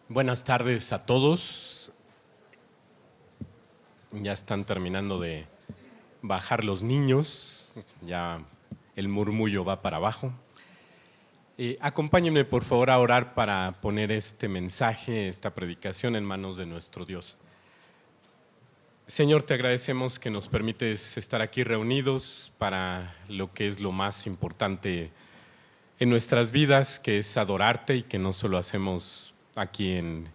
Buenas tardes a todos. Ya están terminando de bajar los niños, ya el murmullo va para abajo. Acompáñenme por favor a orar para poner este mensaje, esta predicación en manos de nuestro Dios. Señor, te agradecemos que nos permites estar aquí reunidos para lo que es lo más importante en nuestras vidas, que es adorarte, y que no solo hacemos aquí en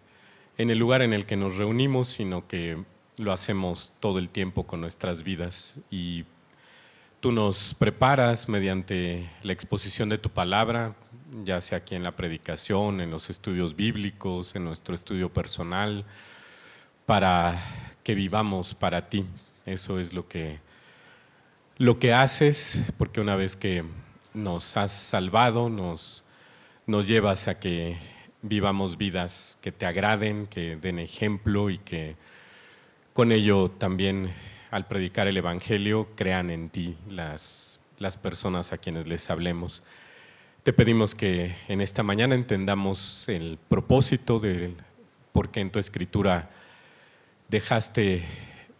el lugar en el que nos reunimos, sino que lo hacemos todo el tiempo con nuestras vidas. Y tú nos preparas mediante la exposición de tu palabra, ya sea aquí en la predicación, en los estudios bíblicos, en nuestro estudio personal, para que vivamos para ti. Eso es lo que haces, porque una vez que nos has salvado, nos llevas a que vivamos vidas que te agraden, que den ejemplo, y que con ello también, al predicar el Evangelio, crean en ti las personas a quienes les hablemos. Te pedimos que en esta mañana entendamos el propósito de por qué en tu Escritura dejaste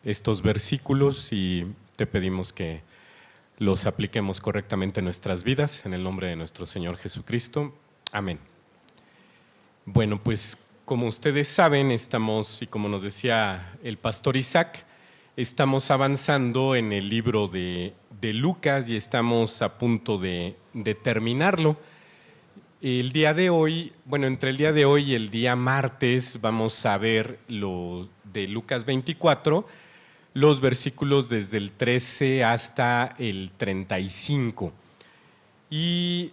estos versículos, y te pedimos que los apliquemos correctamente en nuestras vidas, en el nombre de nuestro Señor Jesucristo. Amén. Bueno, pues como ustedes saben, estamos, y como nos decía el pastor Isaac, estamos avanzando en el libro de Lucas y estamos a punto de terminarlo. El día de hoy, bueno, entre el día de hoy y el día martes vamos a ver lo de Lucas 24, los versículos desde el 13 hasta el 35. Y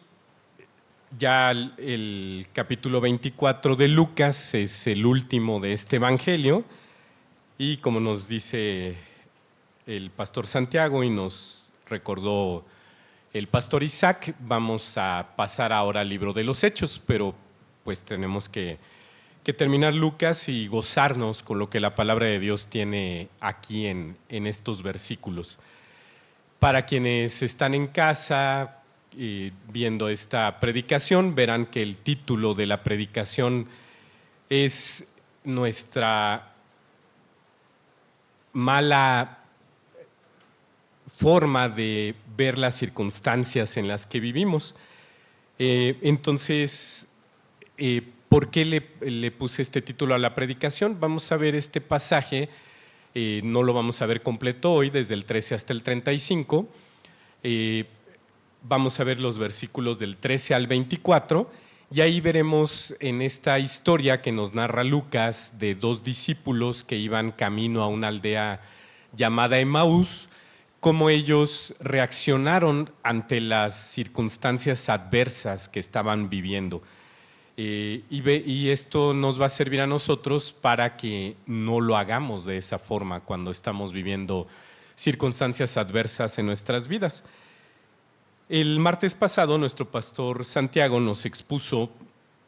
ya el capítulo 24 de Lucas es el último de este evangelio, y como nos dice el pastor Santiago y nos recordó el pastor Isaac, vamos a pasar ahora al libro de los Hechos, pero pues tenemos que terminar Lucas y gozarnos con lo que la palabra de Dios tiene aquí en estos versículos. Para quienes están en casa viendo esta predicación, verán que el título de la predicación es nuestra mala forma de ver las circunstancias en las que vivimos. Entonces, ¿por qué le puse este título a la predicación? Vamos a ver este pasaje, no lo vamos a ver completo hoy, desde el 13 hasta el 35. Vamos a ver los versículos del 13 al 24, y ahí veremos en esta historia que nos narra Lucas de dos discípulos que iban camino a una aldea llamada Emaús, cómo ellos reaccionaron ante las circunstancias adversas que estaban viviendo. Y esto nos va a servir a nosotros para que no lo hagamos de esa forma cuando estamos viviendo circunstancias adversas en nuestras vidas. El martes pasado nuestro pastor Santiago nos expuso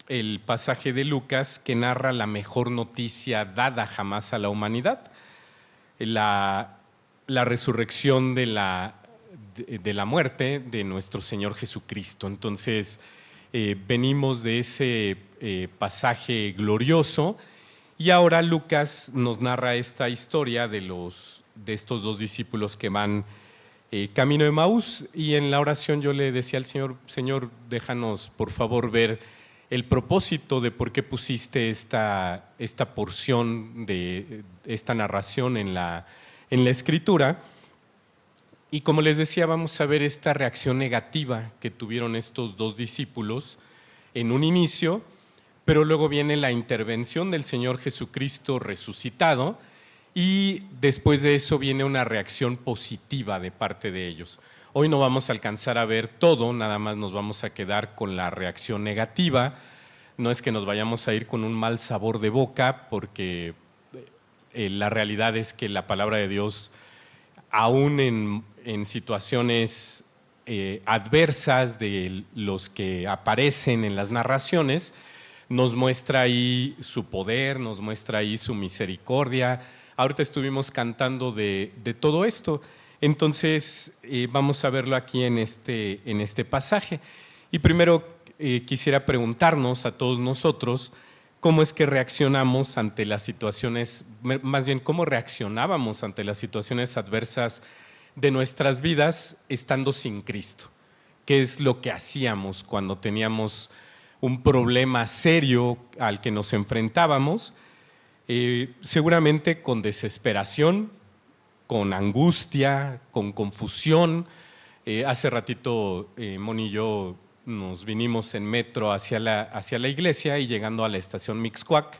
el pasaje de Lucas que narra la mejor noticia dada jamás a la humanidad, la resurrección de la muerte de nuestro Señor Jesucristo. Entonces, venimos de ese pasaje glorioso, y ahora Lucas nos narra esta historia de estos dos discípulos que van camino de Emaús. Y en la oración yo le decía al Señor: Señor, déjanos por favor ver el propósito de por qué pusiste esta porción de esta narración en la Escritura. Y como les decía, vamos a ver esta reacción negativa que tuvieron estos dos discípulos en un inicio, pero luego viene la intervención del Señor Jesucristo resucitado, y después de eso viene una reacción positiva de parte de ellos. Hoy no vamos a alcanzar a ver todo, nada más nos vamos a quedar con la reacción negativa. No es que nos vayamos a ir con un mal sabor de boca, porque la realidad es que la palabra de Dios, aún en situaciones adversas de los que aparecen en las narraciones, nos muestra ahí su poder, nos muestra ahí su misericordia. Ahorita estuvimos cantando de todo esto, entonces vamos a verlo aquí en este pasaje. Y primero quisiera preguntarnos a todos nosotros, cómo es que reaccionamos ante las situaciones, más bien cómo reaccionábamos ante las situaciones adversas de nuestras vidas estando sin Cristo. ¿Qué es lo que hacíamos cuando teníamos un problema serio al que nos enfrentábamos? Seguramente con desesperación, con angustia, con confusión. Hace ratito Moni y yo nos vinimos en metro hacia la iglesia y llegando a la estación Mixcoac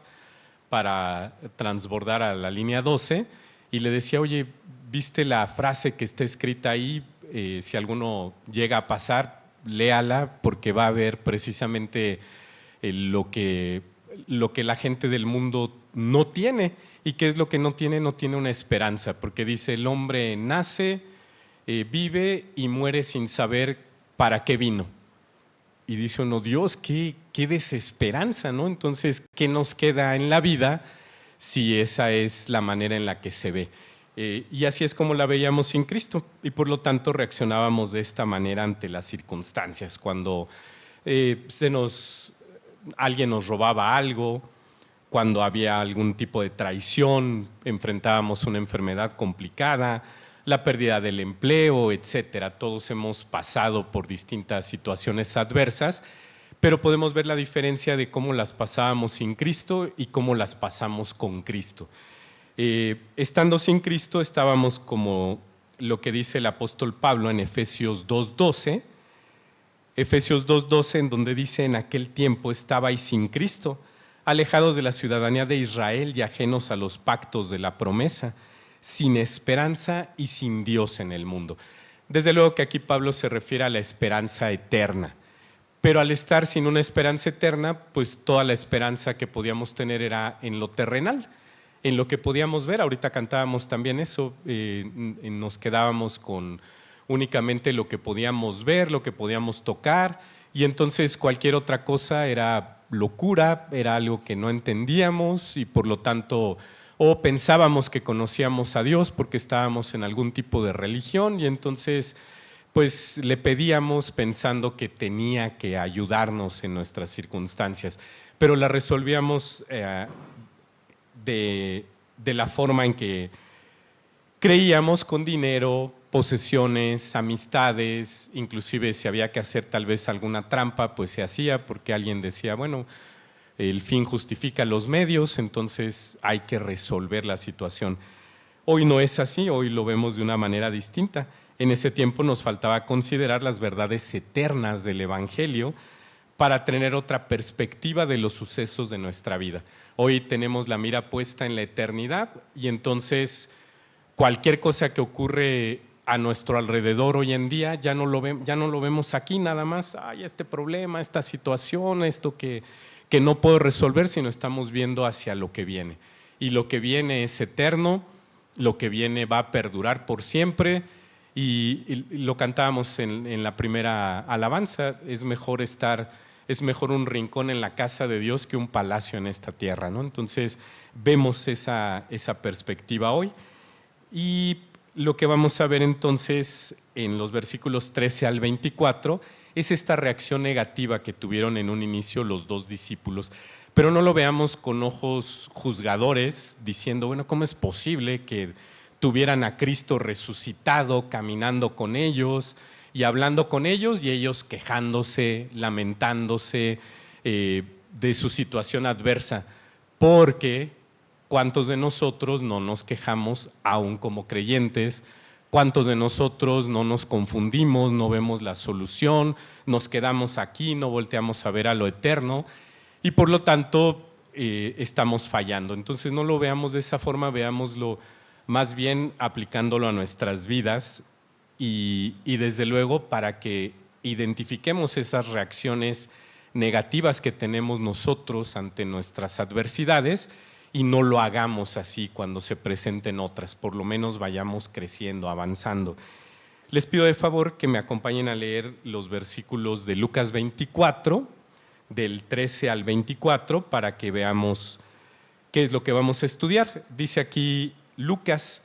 para transbordar a la línea 12 y le decía, oye, ¿viste la frase que está escrita ahí? Si alguno llega a pasar, léala porque va a ver precisamente lo que la gente del mundo no tiene. ¿Y qué es lo que no tiene? No tiene una esperanza, porque dice, el hombre nace, vive y muere sin saber para qué vino. Y dice uno, Dios, qué desesperanza, ¿no? Entonces, ¿qué nos queda en la vida si esa es la manera en la que se ve? Y así es como la veíamos sin Cristo, y por lo tanto reaccionábamos de esta manera ante las circunstancias. Cuando alguien nos robaba algo, cuando había algún tipo de traición, enfrentábamos una enfermedad complicada, la pérdida del empleo, etcétera. Todos hemos pasado por distintas situaciones adversas, pero podemos ver la diferencia de cómo las pasábamos sin Cristo y cómo las pasamos con Cristo. Estando sin Cristo estábamos como lo que dice el apóstol Pablo en Efesios 2:12, en donde dice, en aquel tiempo estabais sin Cristo, alejados de la ciudadanía de Israel y ajenos a los pactos de la promesa, sin esperanza y sin Dios en el mundo. Desde luego que aquí Pablo se refiere a la esperanza eterna, pero al estar sin una esperanza eterna, pues toda la esperanza que podíamos tener era en lo terrenal, en lo que podíamos ver. Ahorita cantábamos también eso, nos quedábamos con únicamente lo que podíamos ver, lo que podíamos tocar, y entonces cualquier otra cosa era locura, era algo que no entendíamos y por lo tanto o pensábamos que conocíamos a Dios porque estábamos en algún tipo de religión y entonces pues le pedíamos pensando que tenía que ayudarnos en nuestras circunstancias, pero la resolvíamos de la forma en que creíamos, con dinero, posesiones, amistades, inclusive si había que hacer tal vez alguna trampa, pues se hacía porque alguien decía, bueno, el fin justifica los medios, entonces hay que resolver la situación. Hoy no es así, hoy lo vemos de una manera distinta. En ese tiempo nos faltaba considerar las verdades eternas del Evangelio para tener otra perspectiva de los sucesos de nuestra vida. Hoy tenemos la mira puesta en la eternidad y entonces cualquier cosa que ocurre a nuestro alrededor hoy en día ya no lo vemos aquí nada más, hay este problema, esta situación, esto que no puedo resolver, sino estamos viendo hacia lo que viene. Y lo que viene es eterno, lo que viene va a perdurar por siempre, y lo cantábamos en la primera alabanza, es mejor un rincón en la casa de Dios que un palacio en esta tierra, ¿no? Entonces vemos esa perspectiva hoy. Y lo que vamos a ver entonces en los versículos 13 al 24 es esta reacción negativa que tuvieron en un inicio los dos discípulos. Pero no lo veamos con ojos juzgadores, diciendo, bueno, ¿cómo es posible que tuvieran a Cristo resucitado, caminando con ellos y hablando con ellos, y ellos quejándose, lamentándose de su situación adversa? Porque ¿cuántos de nosotros no nos quejamos aún como creyentes? ¿Cuántos de nosotros no nos confundimos, no vemos la solución, nos quedamos aquí, no volteamos a ver a lo eterno y por lo tanto estamos fallando? Entonces no lo veamos de esa forma, veámoslo más bien aplicándolo a nuestras vidas y desde luego para que identifiquemos esas reacciones negativas que tenemos nosotros ante nuestras adversidades y no lo hagamos así cuando se presenten otras, por lo menos vayamos creciendo, avanzando. Les pido de favor que me acompañen a leer los versículos de Lucas 24, del 13 al 24, para que veamos qué es lo que vamos a estudiar. Dice aquí Lucas,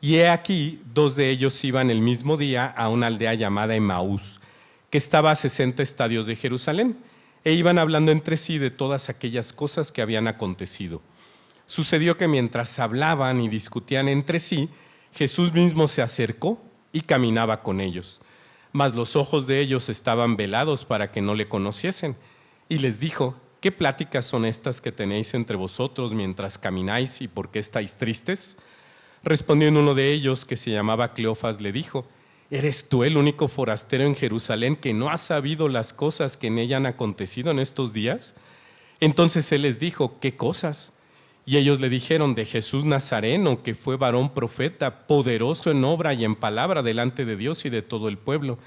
y he aquí, dos de ellos iban el mismo día a una aldea llamada Emaús, que estaba a 60 estadios de Jerusalén. e iban hablando entre sí de todas aquellas cosas que habían acontecido. Sucedió que mientras hablaban y discutían entre sí, Jesús mismo se acercó y caminaba con ellos. Mas los ojos de ellos estaban velados para que no le conociesen. Y les dijo: ¿qué pláticas son estas que tenéis entre vosotros mientras camináis y por qué estáis tristes? Respondiendo uno de ellos, que se llamaba Cleofas, le dijo: ¿eres tú el único forastero en Jerusalén que no ha sabido las cosas que en ella han acontecido en estos días? Entonces él les dijo: ¿qué cosas? Y ellos le dijeron: de Jesús Nazareno, que fue varón profeta, poderoso en obra y en palabra delante de Dios y de todo el pueblo,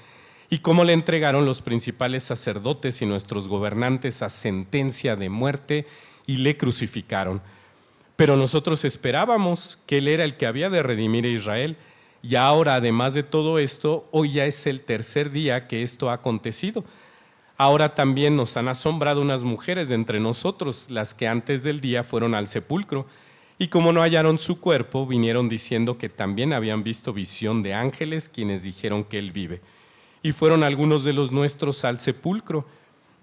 y cómo le entregaron los principales sacerdotes y nuestros gobernantes a sentencia de muerte y le crucificaron. Pero nosotros esperábamos que él era el que había de redimir a Israel, y ahora, además de todo esto, hoy ya es el tercer día que esto ha acontecido. Ahora también nos han asombrado unas mujeres de entre nosotros, las que antes del día fueron al sepulcro, y como no hallaron su cuerpo, vinieron diciendo que también habían visto visión de ángeles, quienes dijeron que él vive. Y fueron algunos de los nuestros al sepulcro,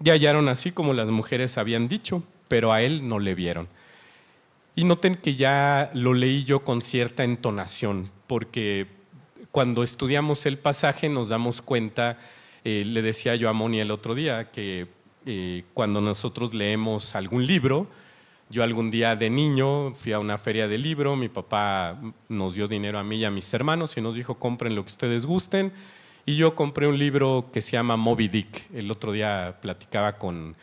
y hallaron así como las mujeres habían dicho, pero a él no le vieron. Y noten que ya lo leí yo con cierta entonación, porque cuando estudiamos el pasaje nos damos cuenta. Le decía yo a Moni el otro día que cuando nosotros leemos algún libro, yo algún día de niño fui a una feria de libro, mi papá nos dio dinero a mí y a mis hermanos y nos dijo: compren lo que ustedes gusten, y yo compré un libro que se llama Moby Dick. El otro día platicaba con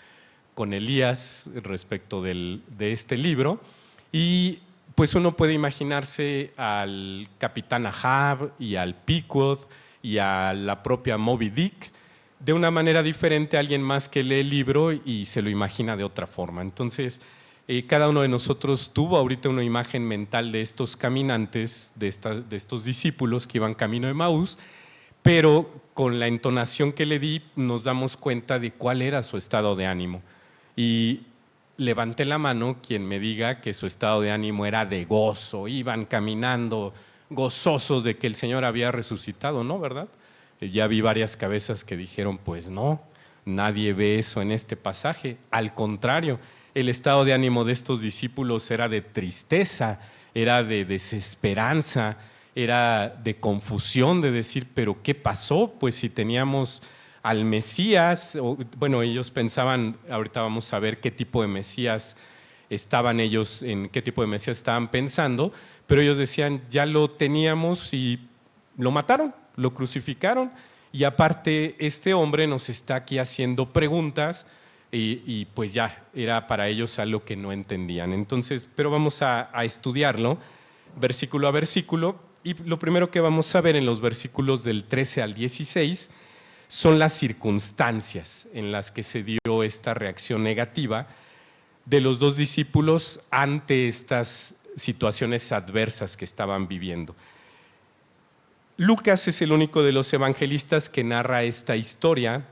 Elías respecto de este libro, y pues uno puede imaginarse al capitán Ahab y al Pequod y a la propia Moby Dick de una manera diferente a alguien más que lee el libro y se lo imagina de otra forma. Entonces, cada uno de nosotros tuvo ahorita una imagen mental de estos caminantes, de estos discípulos que iban camino de Emaús, pero con la entonación que le di nos damos cuenta de cuál era su estado de ánimo. Y levante la mano quien me diga que su estado de ánimo era de gozo, iban caminando gozosos de que el Señor había resucitado, ¿no? ¿Verdad? Ya vi varias cabezas que dijeron: pues no, nadie ve eso en este pasaje. Al contrario, el estado de ánimo de estos discípulos era de tristeza, era de desesperanza, era de confusión, de decir: ¿pero qué pasó? Pues si teníamos al Mesías, bueno, ellos pensaban, ahorita vamos a ver qué tipo de Mesías estaban ellos, en qué tipo de Mesías estaban pensando, pero ellos decían: ya lo teníamos y lo mataron, lo crucificaron, y aparte este hombre nos está aquí haciendo preguntas, y pues ya era para ellos algo que no entendían. Entonces, pero vamos a estudiarlo versículo a versículo, y lo primero que vamos a ver en los versículos del 13 al 16 son las circunstancias en las que se dio esta reacción negativa de los dos discípulos ante estas situaciones adversas que estaban viviendo. Lucas es el único de los evangelistas que narra esta historia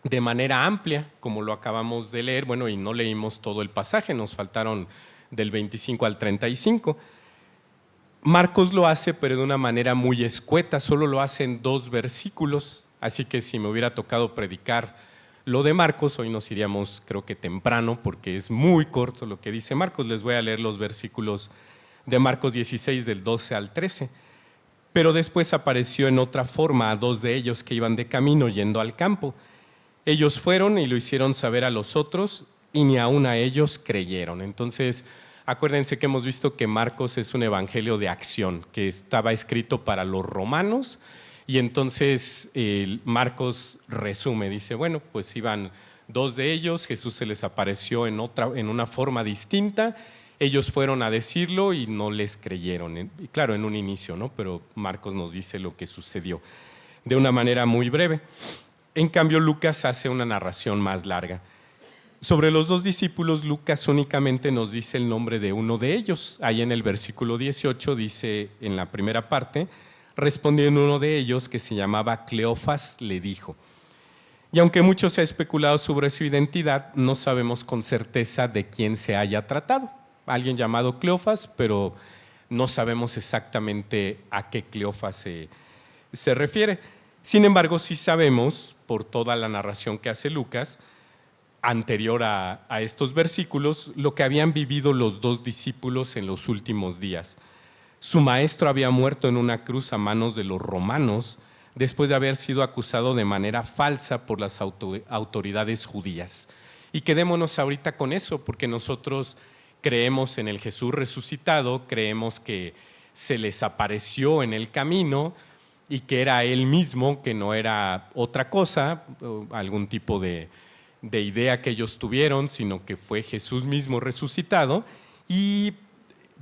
de manera amplia, como lo acabamos de leer. Bueno, y no leímos todo el pasaje, nos faltaron del 25 al 35. Marcos lo hace, pero de una manera muy escueta, solo lo hace en 2 versículos, así que si me hubiera tocado predicar lo de Marcos, hoy nos iríamos, creo que temprano, porque es muy corto lo que dice Marcos. Les voy a leer los versículos de Marcos 16, del 12 al 13. Pero después apareció en otra forma a 2 de ellos que iban de camino yendo al campo. Ellos fueron y lo hicieron saber a los otros, y ni aun a ellos creyeron. Entonces, acuérdense que hemos visto que Marcos es un evangelio de acción, que estaba escrito para los romanos, y entonces Marcos resume, dice: bueno, pues iban 2 de ellos, Jesús se les apareció en una forma distinta, ellos fueron a decirlo y no les creyeron. Y claro, en un inicio, ¿no? Pero Marcos nos dice lo que sucedió de una manera muy breve. En cambio, Lucas hace una narración más larga. Sobre los 2 discípulos, Lucas únicamente nos dice el nombre de uno de ellos. Ahí en el versículo 18 dice, en la primera parte: respondiendo uno de ellos, que se llamaba Cleofas, le dijo. Y aunque mucho se ha especulado sobre su identidad, no sabemos con certeza de quién se haya tratado. Alguien llamado Cleofas, pero no sabemos exactamente a qué Cleofas se refiere. Sin embargo, sí sabemos, por toda la narración que hace Lucas, anterior a estos versículos, lo que habían vivido los dos discípulos en los últimos días. Su maestro había muerto en una cruz a manos de los romanos después de haber sido acusado de manera falsa por las autoridades judías. Y quedémonos ahorita con eso, porque nosotros creemos en el Jesús resucitado, creemos que se les apareció en el camino y que era Él mismo, que no era otra cosa, algún tipo de idea que ellos tuvieron, sino que fue Jesús mismo resucitado.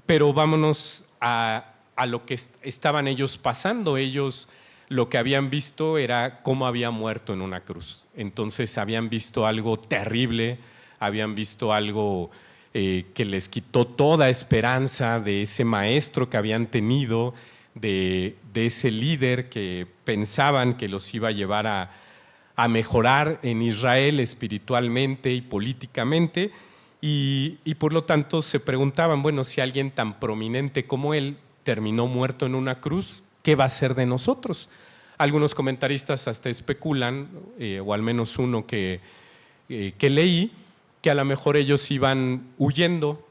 Pero vámonos a lo que estaban ellos pasando. Ellos lo que habían visto era cómo había muerto en una cruz. Entonces habían visto algo terrible, habían visto algo que les quitó toda esperanza de ese maestro que habían tenido, de ese líder que pensaban que los iba a llevar a mejorar en Israel espiritualmente y políticamente. Y por lo tanto se preguntaban, bueno, si alguien tan prominente como él terminó muerto en una cruz, ¿qué va a ser de nosotros? Algunos comentaristas hasta especulan, o al menos uno que leí, que a lo mejor ellos iban huyendo.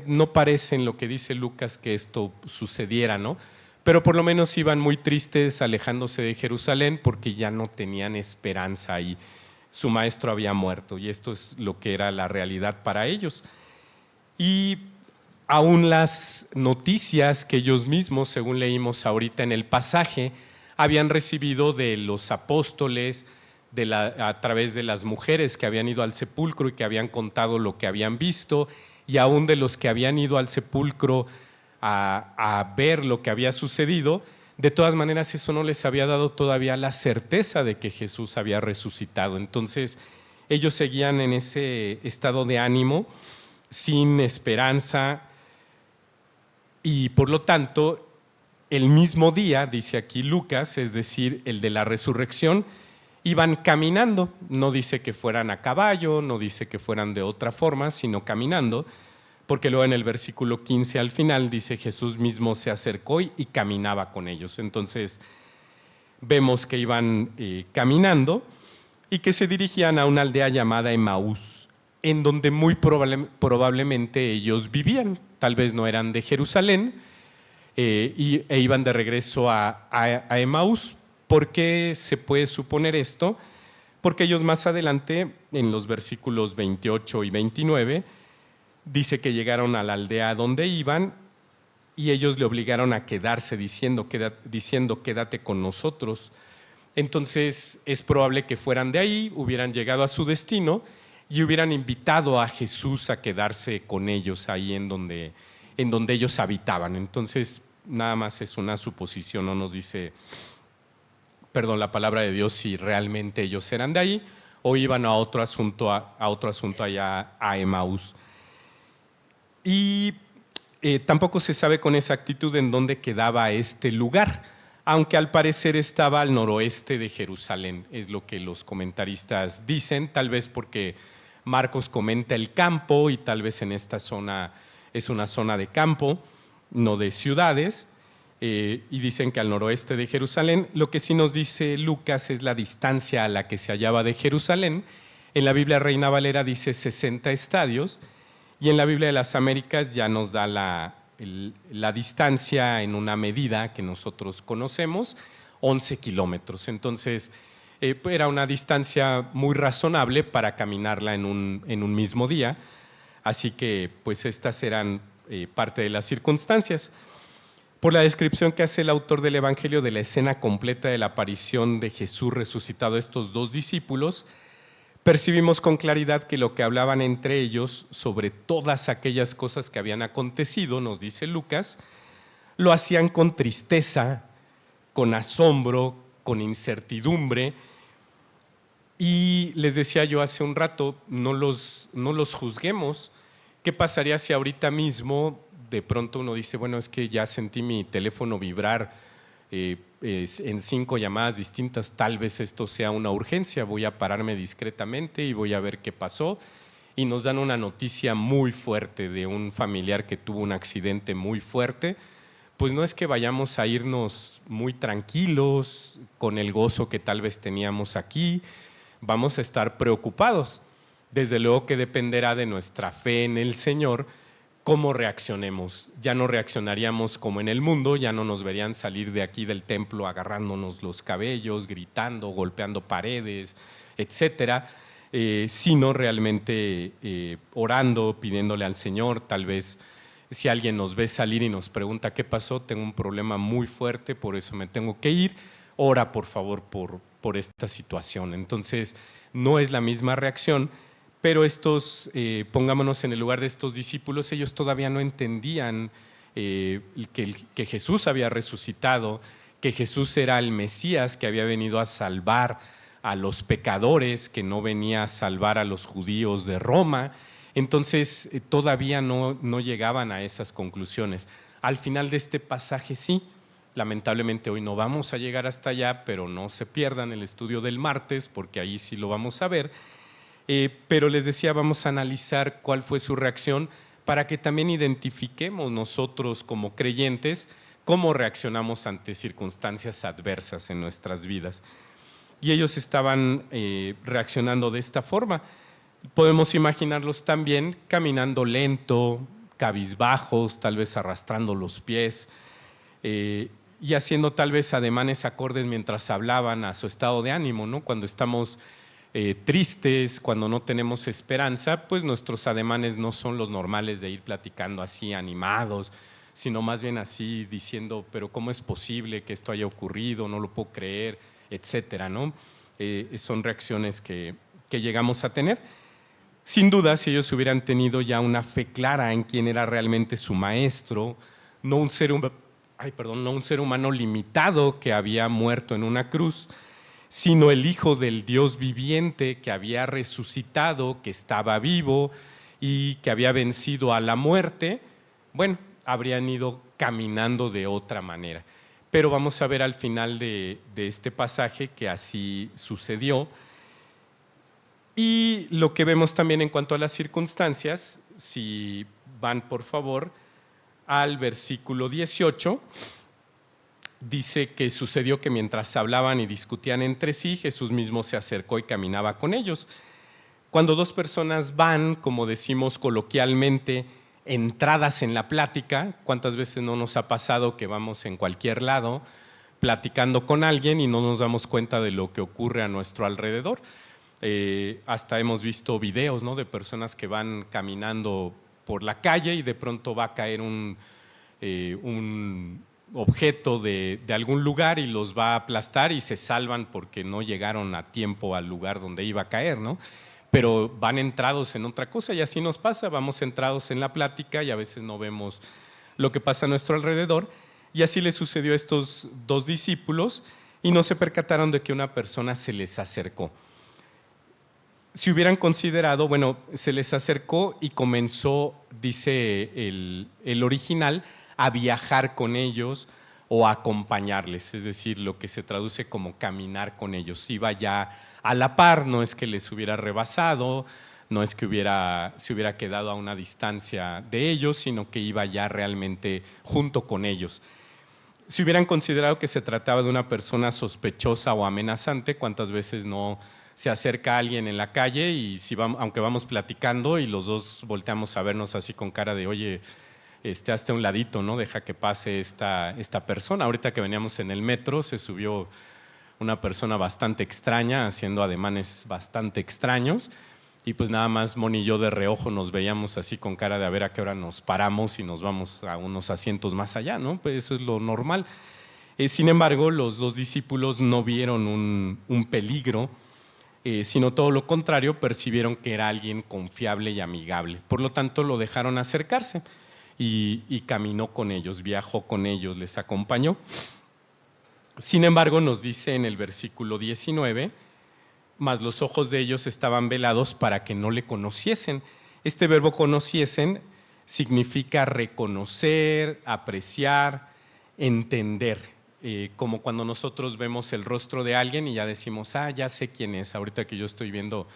No parece en lo que dice Lucas que esto sucediera, ¿no? Pero por lo menos iban muy tristes, alejándose de Jerusalén, porque ya no tenían esperanza ahí. Su maestro había muerto, y esto es lo que era la realidad para ellos. Y aún las noticias que ellos mismos, según leímos ahorita en el pasaje, habían recibido de los apóstoles, a través de las mujeres que habían ido al sepulcro y que habían contado lo que habían visto, y aún de los que habían ido al sepulcro a ver lo que había sucedido. De todas maneras, eso no les había dado todavía la certeza de que Jesús había resucitado. Entonces, ellos seguían en ese estado de ánimo, sin esperanza, y por lo tanto, el mismo día, dice aquí Lucas, es decir, el de la resurrección, iban caminando. No dice que fueran a caballo, no dice que fueran de otra forma, sino caminando, porque luego en el versículo 15 al final dice Jesús mismo se acercó y caminaba con ellos. Entonces vemos que iban caminando y que se dirigían a una aldea llamada Emaús, en donde muy probablemente ellos vivían. Tal vez no eran de Jerusalén, e iban de regreso a Emaús. ¿Por qué se puede suponer esto? Porque ellos más adelante, en los versículos 28 y 29, dice que llegaron a la aldea donde iban y ellos le obligaron a quedarse diciendo quédate con nosotros. Entonces es probable que fueran de ahí, hubieran llegado a su destino y hubieran invitado a Jesús a quedarse con ellos ahí en donde ellos habitaban. Entonces nada más es una suposición, no nos dice, la palabra de Dios, si realmente ellos eran de ahí o iban a otro asunto allá a Emaús. Y tampoco se sabe con exactitud en dónde quedaba este lugar, aunque al parecer estaba al noroeste de Jerusalén, es lo que los comentaristas dicen, tal vez porque Marcos comenta el campo y tal vez en esta zona es una zona de campo, no de ciudades, y dicen que al noroeste de Jerusalén. Lo que sí nos dice Lucas es la distancia a la que se hallaba de Jerusalén. En la Biblia Reina Valera dice 60 estadios, y en la Biblia de las Américas ya nos da la distancia en una medida que nosotros conocemos, 11 kilómetros. Entonces, era una distancia muy razonable para caminarla en un mismo día. Así que, pues, estas eran parte de las circunstancias. Por la descripción que hace el autor del Evangelio de la escena completa de la aparición de Jesús resucitado a estos dos discípulos, percibimos con claridad que lo que hablaban entre ellos sobre todas aquellas cosas que habían acontecido, nos dice Lucas, lo hacían con tristeza, con asombro, con incertidumbre. Y les decía yo hace un rato, no los juzguemos. ¿Qué pasaría si ahorita mismo de pronto uno dice, bueno, es que ya sentí mi teléfono vibrar en 5 llamadas distintas, tal vez esto sea una urgencia, voy a pararme discretamente y voy a ver qué pasó? Y nos dan una noticia muy fuerte de un familiar que tuvo un accidente muy fuerte. Pues no es que vayamos a irnos muy tranquilos, con el gozo que tal vez teníamos aquí, vamos a estar preocupados. Desde luego que dependerá de nuestra fe en el Señor cómo reaccionemos. Ya no reaccionaríamos como en el mundo, ya no nos verían salir de aquí del templo agarrándonos los cabellos, gritando, golpeando paredes, etcétera, sino realmente orando, pidiéndole al Señor. Tal vez si alguien nos ve salir y nos pregunta qué pasó, tengo un problema muy fuerte, por eso me tengo que ir, ora por favor por esta situación. Entonces no es la misma reacción, pero estos, pongámonos en el lugar de estos discípulos, ellos todavía no entendían que Jesús había resucitado, que Jesús era el Mesías que había venido a salvar a los pecadores, que no venía a salvar a los judíos de Roma. Entonces todavía no llegaban a esas conclusiones. Al final de este pasaje sí, lamentablemente hoy no vamos a llegar hasta allá, pero no se pierdan el estudio del martes, porque ahí sí lo vamos a ver. Pero les decía, vamos a analizar cuál fue su reacción para que también identifiquemos nosotros como creyentes cómo reaccionamos ante circunstancias adversas en nuestras vidas. Y ellos estaban reaccionando de esta forma. Podemos imaginarlos también caminando lento, cabizbajos, tal vez arrastrando los pies y haciendo tal vez ademanes acordes mientras hablaban a su estado de ánimo, ¿no? Cuando estamos tristes, cuando no tenemos esperanza, pues nuestros ademanes no son los normales de ir platicando así animados, sino más bien así diciendo, pero ¿cómo es posible que esto haya ocurrido? No lo puedo creer, etcétera, ¿no? Son reacciones que llegamos a tener. Sin duda, si ellos hubieran tenido ya una fe clara en quién era realmente su maestro, no un ser humano limitado que había muerto en una cruz, sino el Hijo del Dios viviente que había resucitado, que estaba vivo y que había vencido a la muerte, bueno, habrían ido caminando de otra manera. Pero vamos a ver al final de este pasaje que así sucedió. Y lo que vemos también en cuanto a las circunstancias, si van por favor al versículo 18, dice que sucedió que mientras hablaban y discutían entre sí, Jesús mismo se acercó y caminaba con ellos. Cuando dos personas van, como decimos coloquialmente, entradas en la plática, ¿cuántas veces no nos ha pasado que vamos en cualquier lado platicando con alguien y no nos damos cuenta de lo que ocurre a nuestro alrededor? Hasta hemos visto videos, ¿no?, de personas que van caminando por la calle y de pronto va a caer un objeto de algún lugar y los va a aplastar y se salvan porque no llegaron a tiempo al lugar donde iba a caer, ¿no? Pero van entrados en otra cosa y así nos pasa, vamos entrados en la plática y a veces no vemos lo que pasa a nuestro alrededor. Y así le sucedió a estos dos discípulos y no se percataron de que una persona se les acercó. Si hubieran considerado, bueno, se les acercó y comenzó, dice el original, a viajar con ellos o a acompañarles, es decir, lo que se traduce como caminar con ellos. Iba ya a la par, no es que les hubiera rebasado, no es que se hubiera quedado a una distancia de ellos, sino que iba ya realmente junto con ellos. Si hubieran considerado que se trataba de una persona sospechosa o amenazante, ¿cuántas veces no se acerca a alguien en la calle y si vamos, aunque vamos platicando y los dos volteamos a vernos así con cara de, oye, hazte a un ladito, ¿no? Deja que pase esta persona. Ahorita que veníamos en el metro se subió una persona bastante extraña, haciendo ademanes bastante extraños, y pues nada más Moni y yo de reojo nos veíamos así con cara de a ver a qué hora nos paramos y nos vamos a unos asientos más allá, ¿no? Pues eso es lo normal. Sin embargo, los dos discípulos no vieron un peligro, sino todo lo contrario, percibieron que era alguien confiable y amigable. Por lo tanto, lo dejaron acercarse y caminó con ellos, viajó con ellos, les acompañó. Sin embargo, nos dice en el versículo 19, mas los ojos de ellos estaban velados para que no le conociesen. Este verbo conociesen significa reconocer, apreciar, entender. Como cuando nosotros vemos el rostro de alguien y ya decimos, ya sé quién es. Ahorita que yo estoy viendo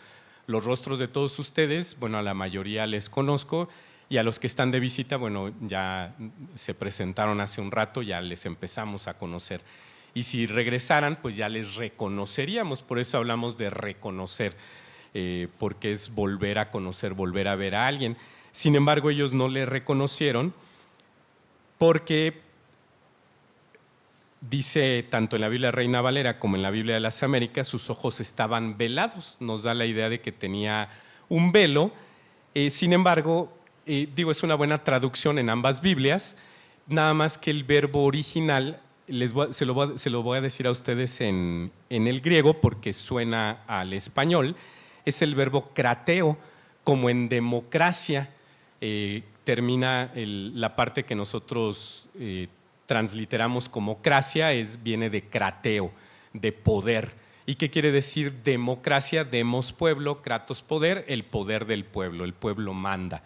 los rostros de todos ustedes, bueno, a la mayoría les conozco y a los que están de visita, bueno, ya se presentaron hace un rato, ya les empezamos a conocer. Y si regresaran, pues ya les reconoceríamos, por eso hablamos de reconocer. porque es volver a conocer, volver a ver a alguien. Sin embargo, ellos no le reconocieron porque dice tanto en la Biblia Reina Valera como en la Biblia de las Américas, sus ojos estaban velados. Nos da la idea de que tenía un velo. Sin embargo, es una buena traducción en ambas Biblias, nada más que el verbo original, se lo voy a decir a ustedes en el griego porque suena al español, es el verbo krateo, como en democracia. Termina la parte que nosotros transliteramos como cracia, viene de krateo, de poder. ¿Y qué quiere decir democracia? Demos pueblo, kratos poder, el poder del pueblo, el pueblo manda.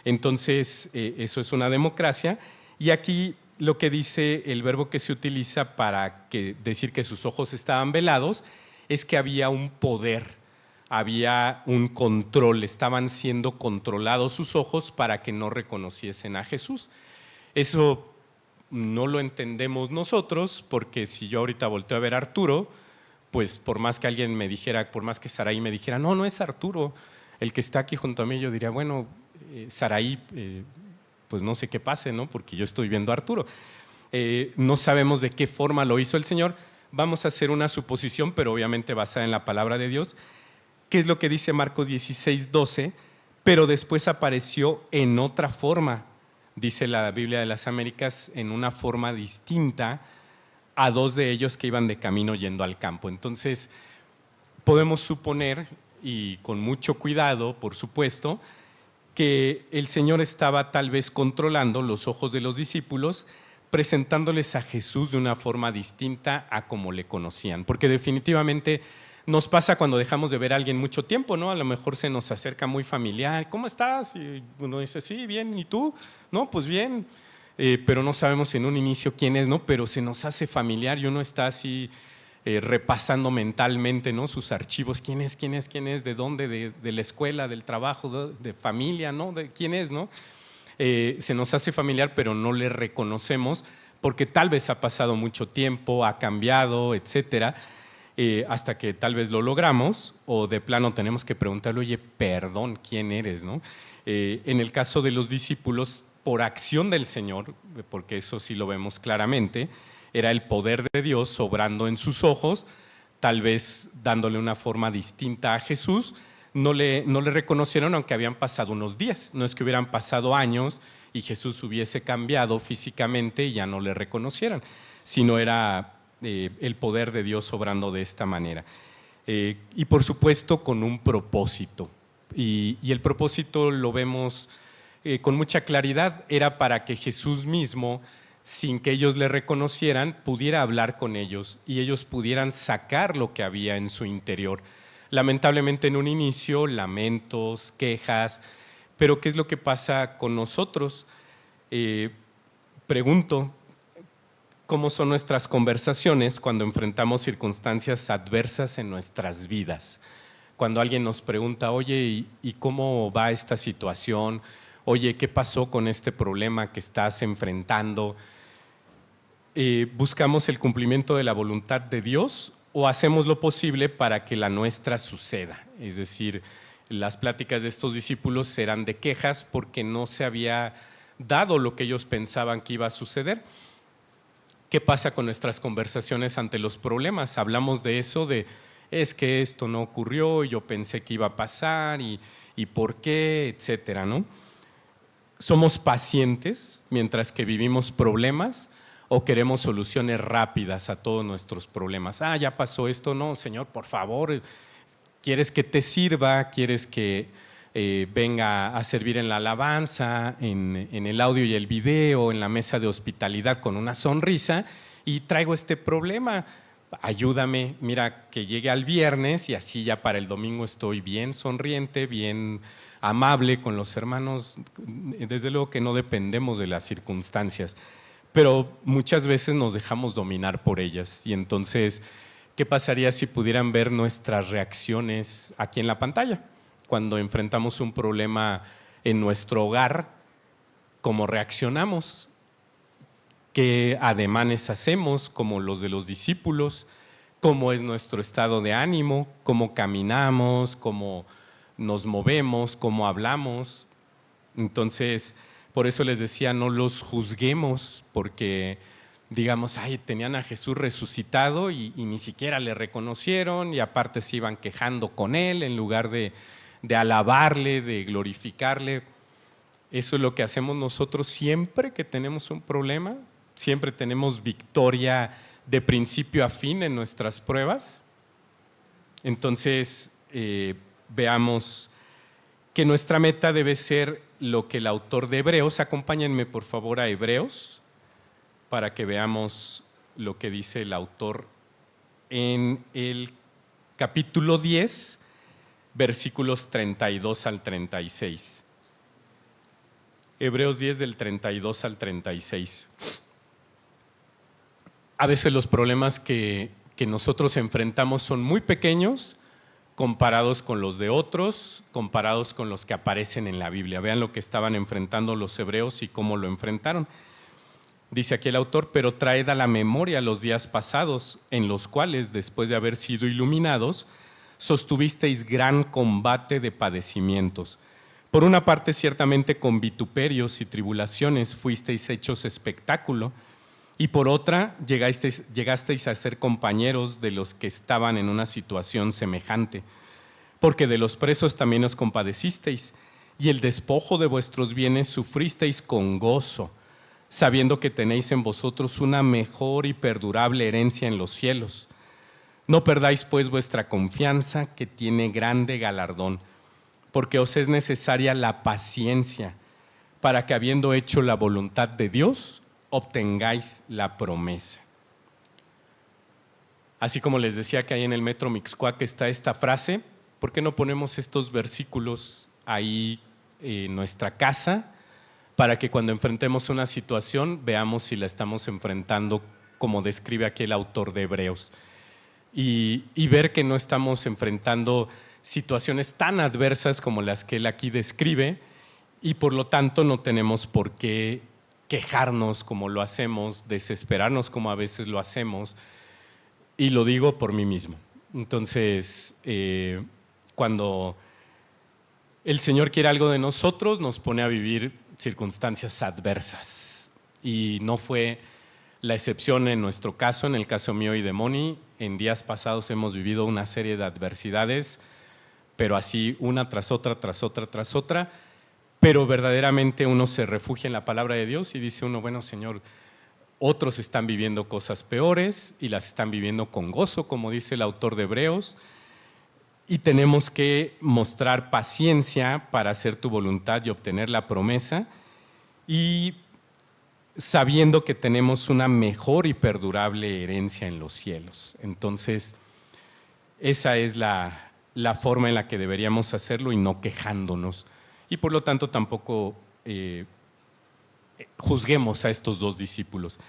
Entonces, eso es una democracia. Y aquí lo que dice el verbo que se utiliza para decir que sus ojos estaban velados es que había un poder, había un control, estaban siendo controlados sus ojos para que no reconociesen a Jesús. Eso no lo entendemos nosotros, porque si yo ahorita volteo a ver a Arturo, pues por más que alguien me dijera, por más que Saraí me dijera, no es Arturo el que está aquí junto a mí, yo diría, bueno, Saraí, pues no sé qué pase, ¿no? Porque yo estoy viendo a Arturo. No sabemos de qué forma lo hizo el Señor. Vamos a hacer una suposición, pero obviamente basada en la palabra de Dios. ¿Qué es lo que dice Marcos 16:12? Pero después apareció en otra forma, dice la Biblia de las Américas, en una forma distinta a dos de ellos que iban de camino yendo al campo. Entonces, podemos suponer, y con mucho cuidado, por supuesto, que el Señor estaba tal vez controlando los ojos de los discípulos, presentándoles a Jesús de una forma distinta a como le conocían. Porque definitivamente nos pasa cuando dejamos de ver a alguien mucho tiempo, ¿no? A lo mejor se nos acerca muy familiar, ¿cómo estás? Y uno dice, sí, bien, ¿y tú? No, pues bien, pero no sabemos en un inicio quién es, ¿no? Pero se nos hace familiar y uno está así repasando mentalmente, ¿no? Sus archivos, ¿quién es? ¿De dónde? De la escuela, del trabajo, de familia, ¿no? ¿De quién es, no? Se nos hace familiar, pero no le reconocemos porque tal vez ha pasado mucho tiempo, ha cambiado, etcétera. Hasta que tal vez lo logramos o de plano tenemos que preguntarle, oye, perdón, ¿quién eres? ¿No? En el caso de los discípulos, por acción del Señor, porque eso sí lo vemos claramente, era el poder de Dios obrando en sus ojos, tal vez dándole una forma distinta a Jesús. No le reconocieron aunque habían pasado unos días, no es que hubieran pasado años y Jesús hubiese cambiado físicamente y ya no le reconocieran, sino era el poder de Dios obrando de esta manera. Y por supuesto con un propósito. Y el propósito lo vemos con mucha claridad, era para que Jesús mismo, sin que ellos le reconocieran, pudiera hablar con ellos y ellos pudieran sacar lo que había en su interior. Lamentablemente en un inicio, lamentos, quejas, pero ¿qué es lo que pasa con nosotros? Pregunto, ¿cómo son nuestras conversaciones cuando enfrentamos circunstancias adversas en nuestras vidas? Cuando alguien nos pregunta, oye, ¿y cómo va esta situación? Oye, ¿qué pasó con este problema que estás enfrentando? ¿Buscamos el cumplimiento de la voluntad de Dios o hacemos lo posible para que la nuestra suceda? Es decir, las pláticas de estos discípulos eran de quejas porque no se había dado lo que ellos pensaban que iba a suceder. ¿Qué pasa con nuestras conversaciones ante los problemas? Hablamos de eso, es que esto no ocurrió, yo pensé que iba a pasar y por qué, etcétera, ¿no? ¿Somos pacientes mientras que vivimos problemas o queremos soluciones rápidas a todos nuestros problemas? Ya pasó esto, no, Señor, por favor, ¿quieres que te sirva? ¿Quieres que venga a servir en la alabanza, en el audio y el video, en la mesa de hospitalidad con una sonrisa? Y traigo este problema, ayúdame, mira, que llegue al viernes y así ya para el domingo estoy bien sonriente, bien amable con los hermanos. Desde luego que no dependemos de las circunstancias, pero muchas veces nos dejamos dominar por ellas. Y entonces, ¿qué pasaría si pudieran ver nuestras reacciones aquí en la pantalla? Cuando enfrentamos un problema en nuestro hogar, ¿cómo reaccionamos? ¿Qué ademanes hacemos como los de los discípulos? cómo es nuestro estado de ánimo, cómo caminamos, cómo nos movemos, cómo hablamos. Entonces, por eso les decía, no los juzguemos, porque digamos, ay, tenían a Jesús resucitado y ni siquiera le reconocieron y aparte se iban quejando con él en lugar de alabarle, de glorificarle. Eso es lo que hacemos nosotros siempre que tenemos un problema, siempre tenemos victoria de principio a fin en nuestras pruebas. Entonces, veamos que nuestra meta debe ser lo que el autor de Hebreos, acompáñenme por favor a Hebreos, para que veamos lo que dice el autor en el capítulo 10, versículos 32 al 36. Hebreos 10 del 32 al 36. A veces los problemas que nosotros enfrentamos son muy pequeños comparados con los de otros, comparados con los que aparecen en la Biblia. Vean lo que estaban enfrentando los hebreos y cómo lo enfrentaron. Dice aquí el autor, pero traed a la memoria los días pasados, en los cuales, después de haber sido iluminados, sostuvisteis gran combate de padecimientos. Por una parte, ciertamente con vituperios y tribulaciones fuisteis hechos espectáculo, y por otra, llegasteis a ser compañeros de los que estaban en una situación semejante, porque de los presos también os compadecisteis, y el despojo de vuestros bienes sufristeis con gozo, sabiendo que tenéis en vosotros una mejor y perdurable herencia en los cielos. No perdáis pues vuestra confianza, que tiene grande galardón, porque os es necesaria la paciencia, para que habiendo hecho la voluntad de Dios, obtengáis la promesa. Así como les decía que ahí en el Metro Mixcoac está esta frase, ¿por qué no ponemos estos versículos ahí en nuestra casa? Para que cuando enfrentemos una situación veamos si la estamos enfrentando como describe aquí el autor de Hebreos y ver que no estamos enfrentando situaciones tan adversas como las que él aquí describe y por lo tanto no tenemos por qué quejarnos como lo hacemos, desesperarnos como a veces lo hacemos, y lo digo por mí mismo. Entonces, cuando el Señor quiere algo de nosotros, nos pone a vivir circunstancias adversas. Y no fue la excepción en nuestro caso, en el caso mío y de Moni. En días pasados hemos vivido una serie de adversidades, pero así una tras otra, tras otra, tras otra. Pero verdaderamente uno se refugia en la palabra de Dios y dice uno, bueno, Señor, otros están viviendo cosas peores y las están viviendo con gozo, como dice el autor de Hebreos. Y tenemos que mostrar paciencia para hacer tu voluntad y obtener la promesa, y sabiendo que tenemos una mejor y perdurable herencia en los cielos. Entonces, esa es la forma en la que deberíamos hacerlo y no quejándonos. Y por lo tanto tampoco juzguemos a estos dos discípulos.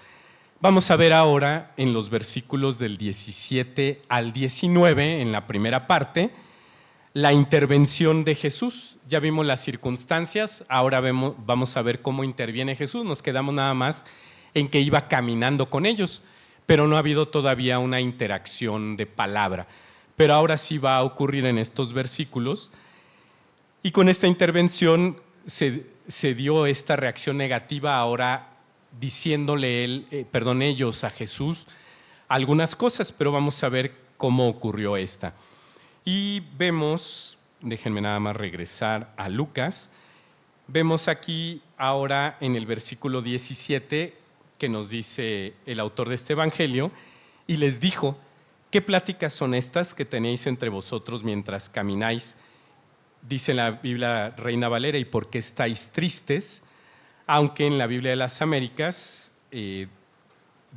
Vamos a ver ahora en los versículos del 17 al 19, en la primera parte, la intervención de Jesús. Ya vimos las circunstancias, ahora vamos a ver cómo interviene Jesús. Nos quedamos nada más en que iba caminando con ellos, pero no ha habido todavía una interacción de palabra. Pero ahora sí va a ocurrir en estos versículos. Y con esta intervención se dio esta reacción negativa ahora diciéndole ellos a Jesús algunas cosas, pero vamos a ver cómo ocurrió esta. Y vemos, déjenme nada más regresar a Lucas, vemos aquí ahora en el versículo 17 que nos dice el autor de este evangelio, y les dijo, ¿qué pláticas son estas que tenéis entre vosotros mientras camináis? Dice en la Biblia Reina Valera, ¿y por qué estáis tristes? Aunque en la Biblia de las Américas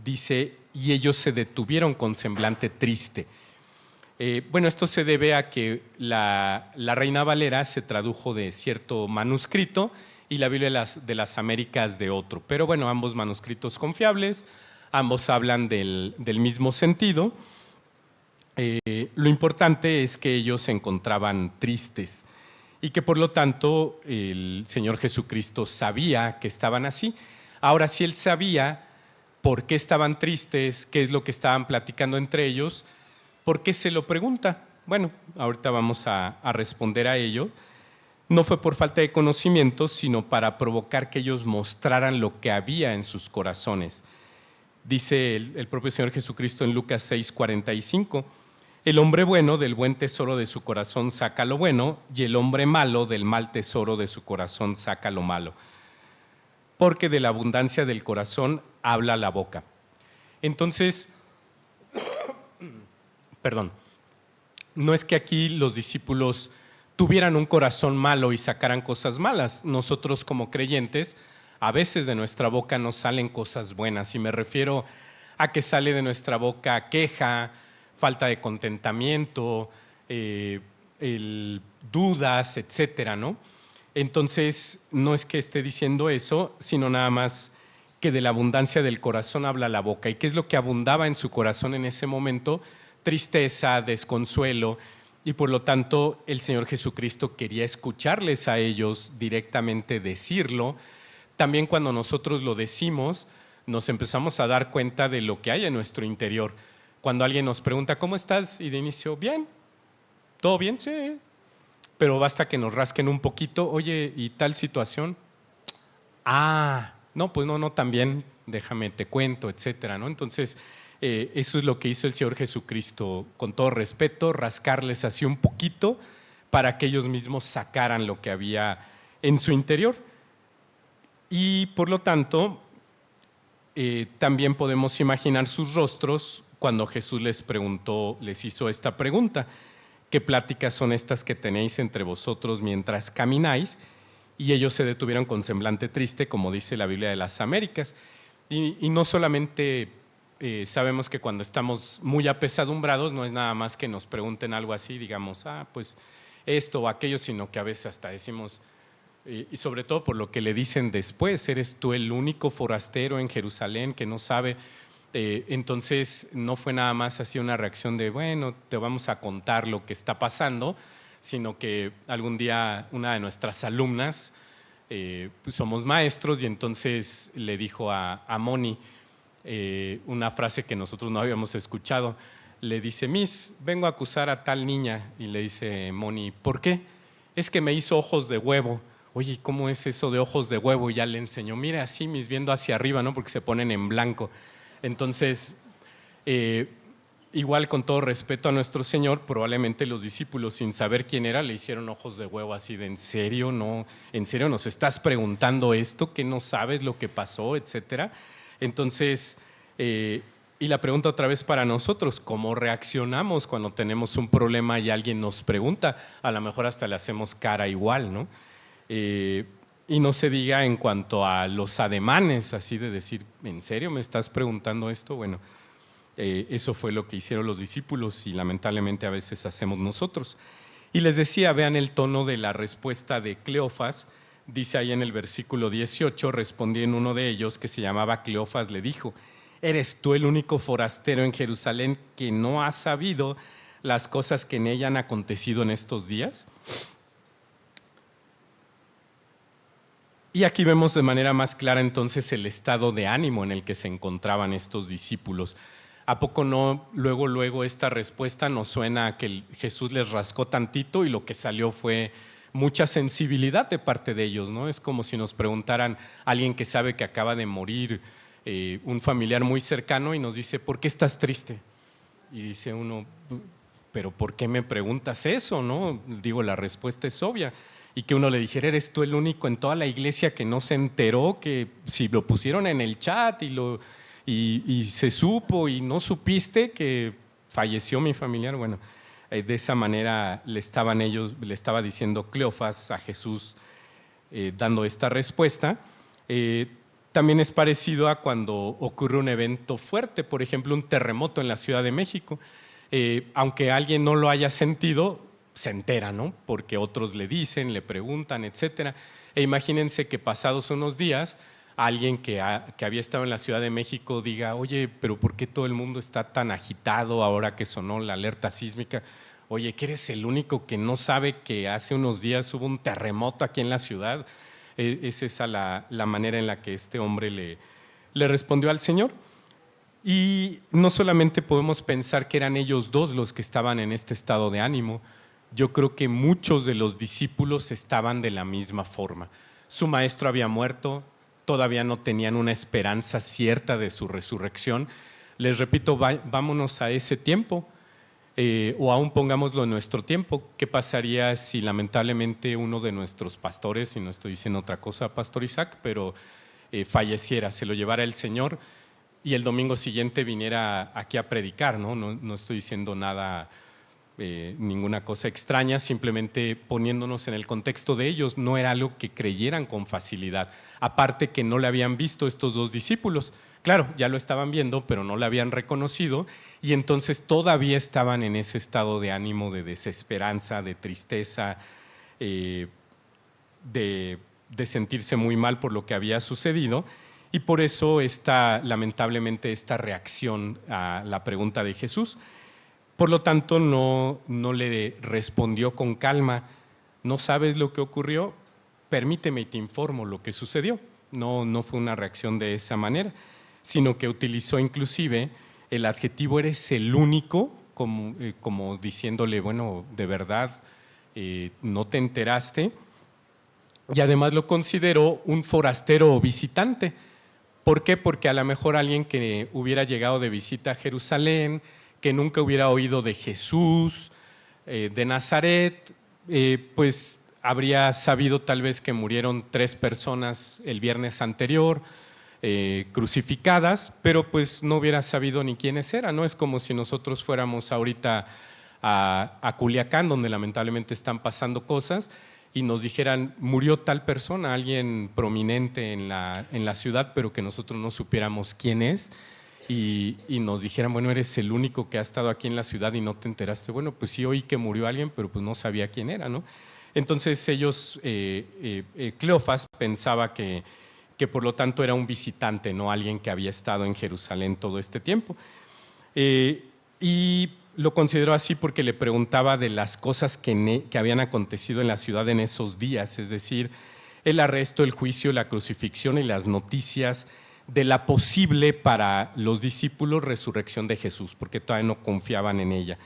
dice, y ellos se detuvieron con semblante triste. Bueno, esto se debe a que la Reina Valera se tradujo de cierto manuscrito y la Biblia de las Américas de otro. Pero bueno, ambos manuscritos confiables, ambos hablan del mismo sentido. Lo importante es que ellos se encontraban tristes y que por lo tanto el Señor Jesucristo sabía que estaban así. Ahora, si Él sabía por qué estaban tristes, qué es lo que estaban platicando entre ellos, ¿Por qué se lo pregunta? Bueno, ahorita vamos a responder a ello. No fue por falta de conocimiento, sino para provocar que ellos mostraran lo que había en sus corazones. Dice el propio Señor Jesucristo en Lucas 6:45, el hombre bueno del buen tesoro de su corazón saca lo bueno, y el hombre malo del mal tesoro de su corazón saca lo malo. Porque de la abundancia del corazón habla la boca. Entonces, no es que aquí los discípulos tuvieran un corazón malo y sacaran cosas malas. Nosotros como creyentes, a veces de nuestra boca nos salen cosas buenas, y me refiero a que sale de nuestra boca queja, falta de contentamiento, dudas, etcétera, ¿no? Entonces, no es que esté diciendo eso, sino nada más que de la abundancia del corazón habla la boca. ¿Y qué es lo que abundaba en su corazón en ese momento? Tristeza, desconsuelo, y por lo tanto el Señor Jesucristo quería escucharles a ellos directamente decirlo. También cuando nosotros lo decimos, nos empezamos a dar cuenta de lo que hay en nuestro interior. Cuando alguien nos pregunta, ¿cómo estás? Y de inicio, bien. ¿Todo bien? Sí. Pero basta que nos rasquen un poquito, oye, ¿y tal situación? No, pues no tan bien, déjame te cuento, etcétera, ¿no? Entonces, eso es lo que hizo el Señor Jesucristo, con todo respeto, rascarles así un poquito para que ellos mismos sacaran lo que había en su interior. Y por lo tanto, también podemos imaginar sus rostros cuando Jesús les preguntó, les hizo esta pregunta: ¿qué pláticas son estas que tenéis entre vosotros mientras camináis? Y ellos se detuvieron con semblante triste, como dice la Biblia de las Américas. Y no solamente sabemos que cuando estamos muy apesadumbrados, no es nada más que nos pregunten algo así, digamos, pues esto o aquello, sino que a veces hasta decimos, y sobre todo por lo que le dicen después, eres tú el único forastero en Jerusalén que no sabe. Entonces no fue nada más así una reacción de, bueno, te vamos a contar lo que está pasando, sino que algún día una de nuestras alumnas, pues somos maestros, y entonces le dijo a Moni una frase que nosotros no habíamos escuchado. Le dice, Miss, vengo a acusar a tal niña. Y le dice Moni, ¿por qué? Es que me hizo ojos de huevo. Oye, ¿cómo es eso de ojos de huevo? Y ya le enseñó, mira así, Miss, viendo hacia arriba, ¿no? Porque se ponen en blanco. Entonces, igual con todo respeto a nuestro Señor, probablemente los discípulos, sin saber quién era, le hicieron ojos de huevo así de, ¿en serio? ¿No? ¿En serio nos estás preguntando esto? ¿Que no sabes lo que pasó? Etcétera. Entonces, y la pregunta otra vez para nosotros, ¿cómo reaccionamos cuando tenemos un problema y alguien nos pregunta? A lo mejor hasta le hacemos cara igual, ¿no? Y no se diga en cuanto a los ademanes, así de decir, ¿en serio me estás preguntando esto? Bueno, eso fue lo que hicieron los discípulos y lamentablemente a veces hacemos nosotros. Y les decía, vean el tono de la respuesta de Cleofas. Dice ahí en el versículo 18, respondiendo uno de ellos que se llamaba Cleofas, le dijo, ¿eres tú el único forastero en Jerusalén que no ha sabido las cosas que en ella han acontecido en estos días? Y aquí vemos de manera más clara entonces el estado de ánimo en el que se encontraban estos discípulos. ¿A poco no luego esta respuesta nos suena a que Jesús les rascó tantito y lo que salió fue mucha sensibilidad de parte de ellos, ¿no? Es como si nos preguntaran a alguien que sabe que acaba de morir un familiar muy cercano y nos dice, ¿por qué estás triste? Y dice uno, ¿pero por qué me preguntas eso? ¿No? Digo, la respuesta es obvia. Y que uno le dijera, eres tú el único en toda la iglesia que no se enteró, que si lo pusieron en el chat y se supo y no supiste que falleció mi familiar. Bueno, de esa manera le estaba diciendo Cleofas a Jesús, dando esta respuesta. También es parecido a cuando ocurre un evento fuerte, por ejemplo, un terremoto en la Ciudad de México. Aunque alguien no lo haya sentido, se entera, ¿no? Porque otros le dicen, le preguntan, etcétera. E imagínense que pasados unos días, alguien que había estado en la Ciudad de México diga, oye, pero ¿por qué todo el mundo está tan agitado ahora que sonó la alerta sísmica? Oye, que eres el único que no sabe que hace unos días hubo un terremoto aquí en la ciudad. Es esa la manera en la que este hombre le respondió al Señor. Y no solamente podemos pensar que eran ellos dos los que estaban en este estado de ánimo, yo creo que muchos de los discípulos estaban de la misma forma. Su maestro había muerto, todavía no tenían una esperanza cierta de su resurrección. Les repito, vámonos a ese tiempo, o aún pongámoslo en nuestro tiempo. ¿Qué pasaría si lamentablemente uno de nuestros pastores, y no estoy diciendo otra cosa, Pastor Isaac, pero falleciera, se lo llevara el Señor y el domingo siguiente viniera aquí a predicar? No estoy diciendo nada, ninguna cosa extraña, simplemente poniéndonos en el contexto de ellos. No era algo que creyeran con facilidad, aparte que no le habían visto estos dos discípulos. Claro, ya lo estaban viendo, pero no le habían reconocido, y entonces todavía estaban en ese estado de ánimo, de desesperanza, de tristeza, de sentirse muy mal por lo que había sucedido, y por eso lamentablemente esta reacción a la pregunta de Jesús. Por lo tanto, no le respondió con calma: ¿no sabes lo que ocurrió? Permíteme y te informo lo que sucedió. No fue una reacción de esa manera, sino que utilizó inclusive el adjetivo eres el único, como diciéndole, bueno, de verdad, no te enteraste. Y además lo consideró un forastero o visitante. ¿Por qué? Porque a lo mejor alguien que hubiera llegado de visita a Jerusalén, que nunca hubiera oído de Jesús, de Nazaret, pues habría sabido tal vez que murieron 3 personas el viernes anterior, crucificadas, pero pues no hubiera sabido ni quiénes eran, ¿no? Es como si nosotros fuéramos ahorita a Culiacán, donde lamentablemente están pasando cosas, y nos dijeran, murió tal persona, alguien prominente en la ciudad, pero que nosotros no supiéramos quién es, y nos dijeran, bueno, eres el único que ha estado aquí en la ciudad y no te enteraste. Bueno, pues sí oí que murió alguien, pero pues no sabía quién era, ¿no? Entonces ellos, Cleofas pensaba que por lo tanto era un visitante, no alguien que había estado en Jerusalén todo este tiempo. Y lo consideró así porque le preguntaba de las cosas que habían acontecido en la ciudad en esos días, es decir, el arresto, el juicio, la crucifixión y las noticias de la posible para los discípulos resurrección de Jesús, porque todavía no confiaban en ella.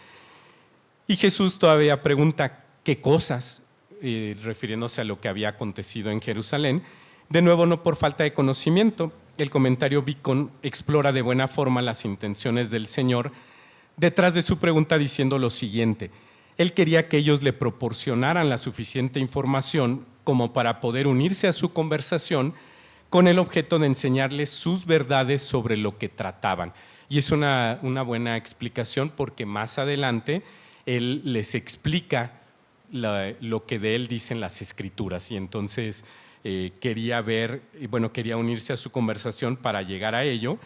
Y Jesús todavía pregunta qué cosas, refiriéndose a lo que había acontecido en Jerusalén. De nuevo, no por falta de conocimiento. El comentario Beacon explora de buena forma las intenciones del Señor detrás de su pregunta, diciendo lo siguiente: Él quería que ellos le proporcionaran la suficiente información como para poder unirse a su conversación con el objeto de enseñarles sus verdades sobre lo que trataban. Y es una buena explicación, porque más adelante Él les explica lo que de Él dicen las Escrituras, y entonces quería unirse a su conversación para llegar a ello,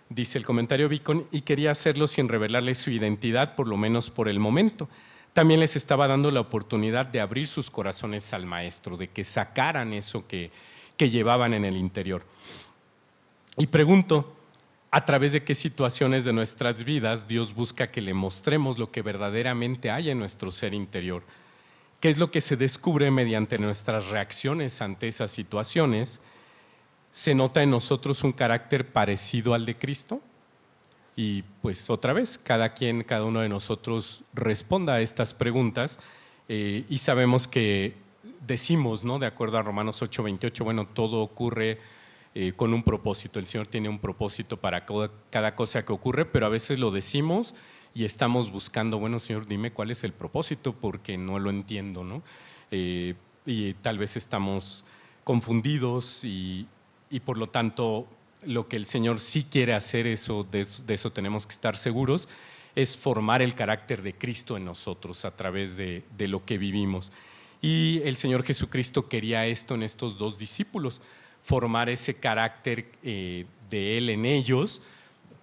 dice el comentario Beacon, y quería hacerlo sin revelarles su identidad, por lo menos por el momento. También les estaba dando la oportunidad de abrir sus corazones al Maestro, de que sacaran eso que llevaban en el interior. Y pregunto, ¿a través de qué situaciones de nuestras vidas Dios busca que le mostremos lo que verdaderamente hay en nuestro ser interior? ¿Qué es lo que se descubre mediante nuestras reacciones ante esas situaciones? ¿Se nota en nosotros un carácter parecido al de Cristo? Y pues otra vez, cada uno de nosotros responda a estas preguntas, y sabemos que decimos, ¿no?, de acuerdo a Romanos 8:28, bueno, todo ocurre con un propósito. El Señor tiene un propósito para cada cosa que ocurre, pero a veces lo decimos y estamos buscando, bueno, Señor, dime cuál es el propósito, porque no lo entiendo, ¿no? Y tal vez estamos confundidos, y por lo tanto lo que el Señor sí quiere hacer, de eso tenemos que estar seguros, es formar el carácter de Cristo en nosotros a través de lo que vivimos. Y el Señor Jesucristo quería esto en estos dos discípulos, formar ese carácter de Él en ellos,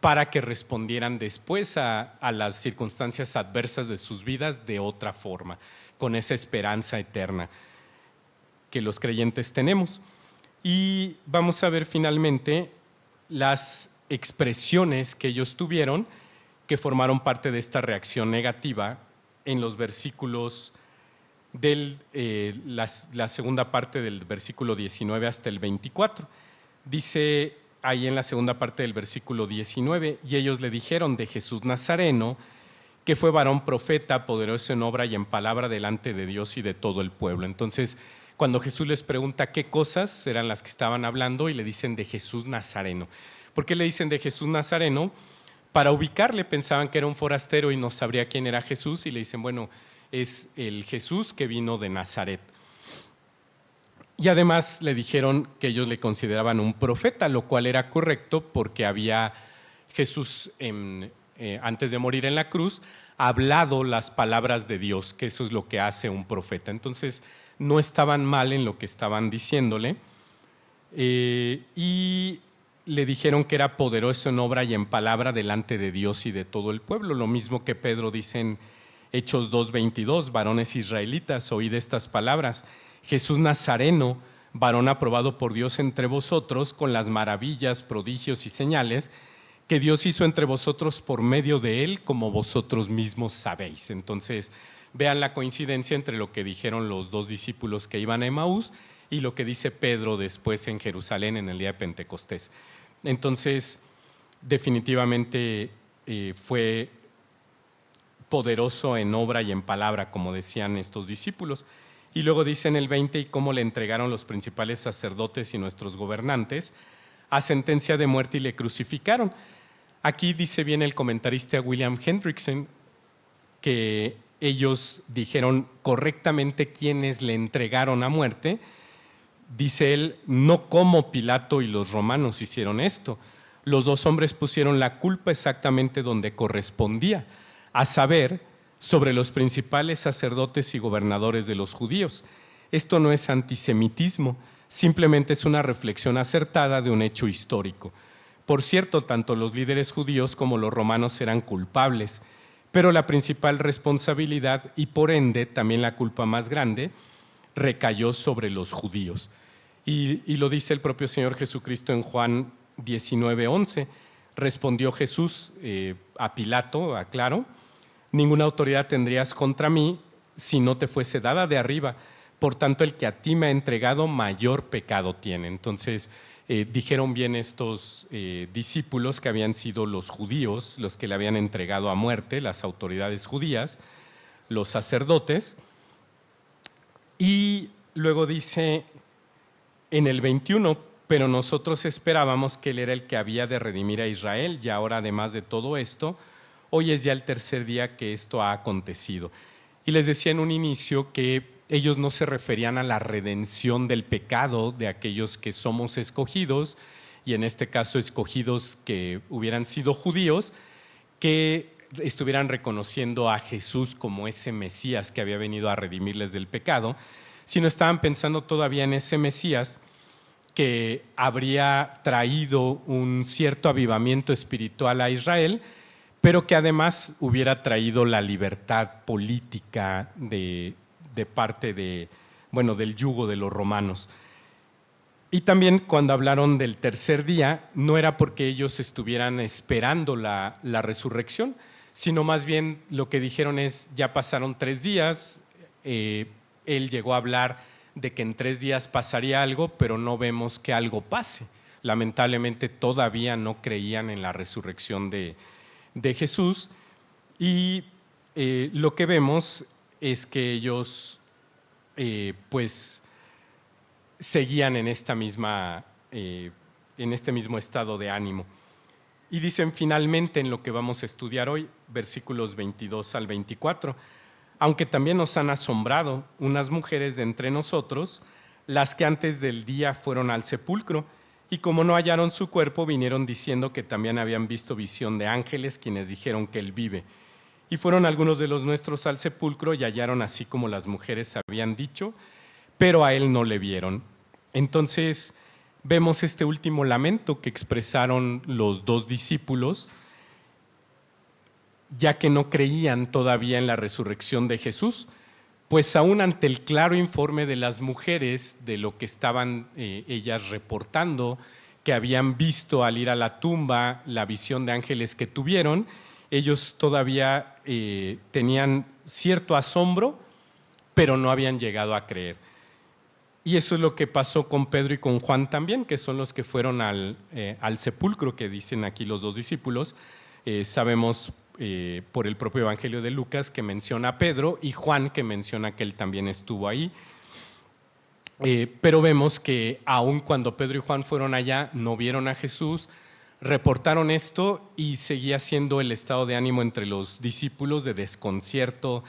para que respondieran después a las circunstancias adversas de sus vidas de otra forma, con esa esperanza eterna que los creyentes tenemos. Y vamos a ver finalmente las expresiones que ellos tuvieron, que formaron parte de esta reacción negativa, en los versículos la segunda parte del versículo 19 hasta el 24. Dice ahí en la segunda parte del versículo 19, y ellos le dijeron de Jesús Nazareno, que fue varón profeta, poderoso en obra y en palabra delante de Dios y de todo el pueblo. Entonces, cuando Jesús les pregunta qué cosas eran las que estaban hablando, y le dicen de Jesús Nazareno. ¿Por qué le dicen de Jesús Nazareno? Para ubicarle, pensaban que era un forastero y no sabría quién era Jesús, y le dicen, bueno, es el Jesús que vino de Nazaret. Y además le dijeron que ellos le consideraban un profeta, lo cual era correcto porque había Jesús, antes de morir en la cruz, hablado las palabras de Dios, que eso es lo que hace un profeta. Entonces, no estaban mal en lo que estaban diciéndole, y le dijeron que era poderoso en obra y en palabra delante de Dios y de todo el pueblo. Lo mismo que Pedro dice en Hechos 2:22, varones israelitas, oíd estas palabras. Jesús Nazareno, varón aprobado por Dios entre vosotros, con las maravillas, prodigios y señales que Dios hizo entre vosotros por medio de él, como vosotros mismos sabéis. Entonces, vean la coincidencia entre lo que dijeron los dos discípulos que iban a Emaús y lo que dice Pedro después en Jerusalén en el día de Pentecostés. Entonces, definitivamente fue poderoso en obra y en palabra, como decían estos discípulos. Y luego dice en el 20, y cómo le entregaron los principales sacerdotes y nuestros gobernantes a sentencia de muerte y le crucificaron. Aquí dice bien el comentarista William Hendrickson que ellos dijeron correctamente quiénes le entregaron a muerte. Dice él, no como Pilato y los romanos hicieron esto. Los dos hombres pusieron la culpa exactamente donde correspondía, a saber, sobre los principales sacerdotes y gobernadores de los judíos. Esto no es antisemitismo, simplemente es una reflexión acertada de un hecho histórico. Por cierto, tanto los líderes judíos como los romanos eran culpables, pero la principal responsabilidad y por ende también la culpa más grande recayó sobre los judíos. Y lo dice el propio Señor Jesucristo en Juan 19:11. Respondió Jesús a Pilato, aclaro, ninguna autoridad tendrías contra mí si no te fuese dada de arriba. Por tanto, el que a ti me ha entregado mayor pecado tiene. Entonces, dijeron bien estos discípulos que habían sido los judíos los que le habían entregado a muerte, las autoridades judías, los sacerdotes. Y luego dice en el 21, pero nosotros esperábamos que él era el que había de redimir a Israel, y ahora además de todo esto, hoy es ya el tercer día que esto ha acontecido. Y les decía en un inicio que ellos no se referían a la redención del pecado de aquellos que somos escogidos, y en este caso escogidos que hubieran sido judíos, que estuvieran reconociendo a Jesús como ese Mesías que había venido a redimirles del pecado, sino estaban pensando todavía en ese Mesías que habría traído un cierto avivamiento espiritual a Israel, pero que además hubiera traído la libertad política de parte del yugo de los romanos. Y también cuando hablaron del tercer día, no era porque ellos estuvieran esperando la resurrección, sino más bien lo que dijeron es, ya pasaron 3 días, él llegó a hablar de que en 3 días pasaría algo, pero no vemos que algo pase. Lamentablemente todavía no creían en la resurrección de Jesús, y lo que vemos es que ellos pues seguían en este mismo estado de ánimo. Y dicen finalmente en lo que vamos a estudiar hoy, versículos 22 al 24, aunque también nos han asombrado unas mujeres de entre nosotros, las que antes del día fueron al sepulcro, y como no hallaron su cuerpo, vinieron diciendo que también habían visto visión de ángeles, quienes dijeron que él vive. Y fueron algunos de los nuestros al sepulcro y hallaron así como las mujeres habían dicho, pero a él no le vieron. Entonces vemos este último lamento que expresaron los dos discípulos, ya que no creían todavía en la resurrección de Jesús, pues aún ante el claro informe de las mujeres de lo que estaban ellas reportando, que habían visto al ir a la tumba, la visión de ángeles que tuvieron, ellos todavía tenían cierto asombro, pero no habían llegado a creer. Y eso es lo que pasó con Pedro y con Juan también, que son los que fueron al sepulcro, que dicen aquí los dos discípulos. Sabemos por el propio Evangelio de Lucas que menciona a Pedro, y Juan que menciona que él también estuvo ahí. Pero vemos que aun cuando Pedro y Juan fueron allá, no vieron a Jesús, reportaron esto y seguía siendo el estado de ánimo entre los discípulos de desconcierto,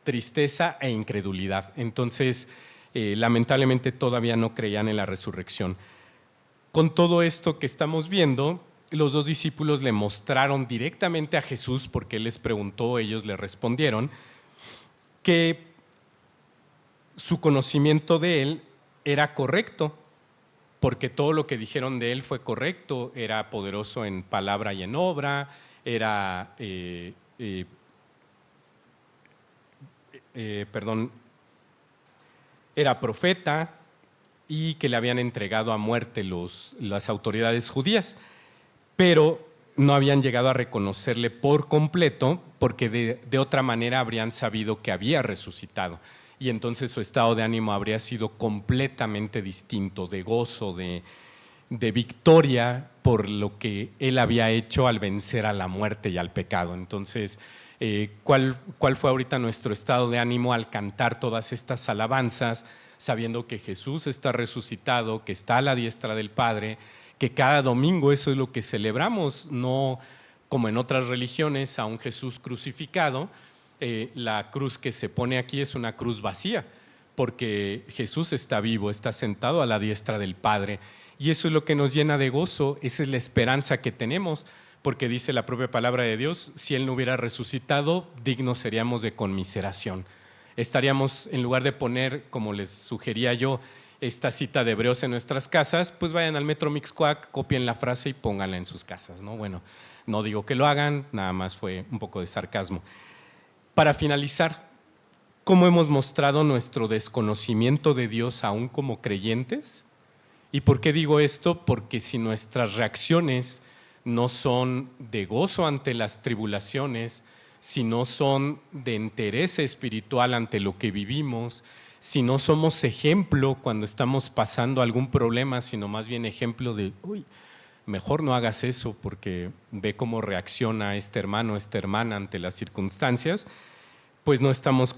tristeza e incredulidad. Entonces, lamentablemente todavía no creían en la resurrección. Con todo esto que estamos viendo, los dos discípulos le mostraron directamente a Jesús, porque él les preguntó, ellos le respondieron, que su conocimiento de él era correcto, porque todo lo que dijeron de él fue correcto, era poderoso en palabra y en obra, era, era profeta, y que le habían entregado a muerte las autoridades judías, pero no habían llegado a reconocerle por completo, porque de otra manera habrían sabido que había resucitado. Y entonces su estado de ánimo habría sido completamente distinto, de gozo, de victoria por lo que él había hecho al vencer a la muerte y al pecado. Entonces, ¿cuál fue ahorita nuestro estado de ánimo al cantar todas estas alabanzas, sabiendo que Jesús está resucitado, que está a la diestra del Padre, que cada domingo eso es lo que celebramos, no como en otras religiones a un Jesús crucificado? La cruz que se pone aquí es una cruz vacía, porque Jesús está vivo, está sentado a la diestra del Padre, y eso es lo que nos llena de gozo, esa es la esperanza que tenemos, porque dice la propia palabra de Dios, si Él no hubiera resucitado, dignos seríamos de conmiseración. Estaríamos, en lugar de poner, como les sugería yo, esta cita de Hebreos en nuestras casas, pues vayan al Metro Mixcoac, copien la frase y pónganla en sus casas, ¿no? Bueno, no digo que lo hagan, nada más fue un poco de sarcasmo. Para finalizar, ¿cómo hemos mostrado nuestro desconocimiento de Dios aún como creyentes? ¿Y por qué digo esto? Porque si nuestras reacciones no son de gozo ante las tribulaciones, si no son de interés espiritual ante lo que vivimos, si no somos ejemplo cuando estamos pasando algún problema, sino más bien ejemplo de, uy, mejor no hagas eso porque ve cómo reacciona este hermano, esta hermana ante las circunstancias, pues no estamos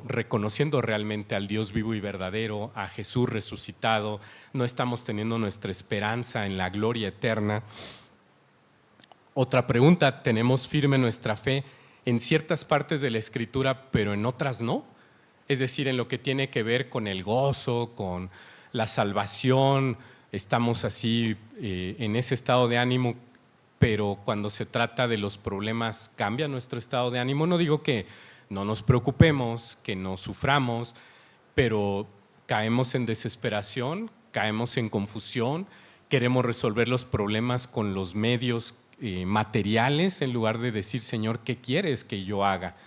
reconociendo realmente al Dios vivo y verdadero, a Jesús resucitado, no estamos teniendo nuestra esperanza en la gloria eterna. Otra pregunta, ¿tenemos firme nuestra fe en ciertas partes de la Escritura, pero en otras no? Es decir, en lo que tiene que ver con el gozo, con la salvación, estamos así en ese estado de ánimo, pero cuando se trata de los problemas cambia nuestro estado de ánimo. No digo que no nos preocupemos, que no suframos, pero caemos en desesperación, caemos en confusión, queremos resolver los problemas con los medios materiales en lugar de decir, Señor, ¿qué quieres que yo haga?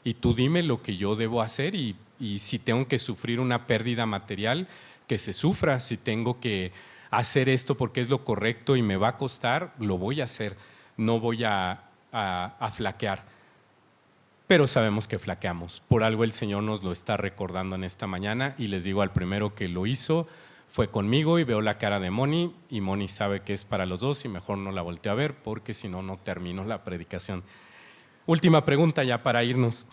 Y tú dime lo que yo debo hacer, y si tengo que sufrir una pérdida material, que se sufra. Si tengo que hacer esto porque es lo correcto y me va a costar, lo voy a hacer, no voy a flaquear. Pero sabemos que flaqueamos, por algo el Señor nos lo está recordando en esta mañana, y les digo, al primero que lo hizo fue conmigo, y veo la cara de Moni, y Moni sabe que es para los dos, y mejor no la volteo a ver porque si no, no termino la predicación. Última pregunta ya para irnos.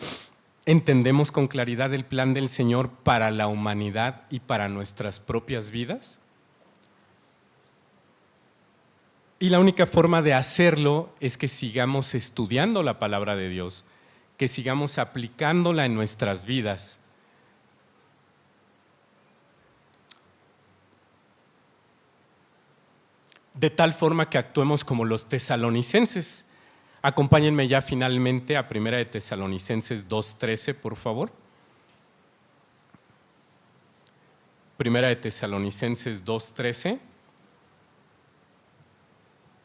¿Entendemos con claridad el plan del Señor para la humanidad y para nuestras propias vidas? Y la única forma de hacerlo es que sigamos estudiando la palabra de Dios, que sigamos aplicándola en nuestras vidas. De tal forma que actuemos como los tesalonicenses. Acompáñenme ya finalmente a 1 de Tesalonicenses 2:13, por favor. 1 de Tesalonicenses 2:13.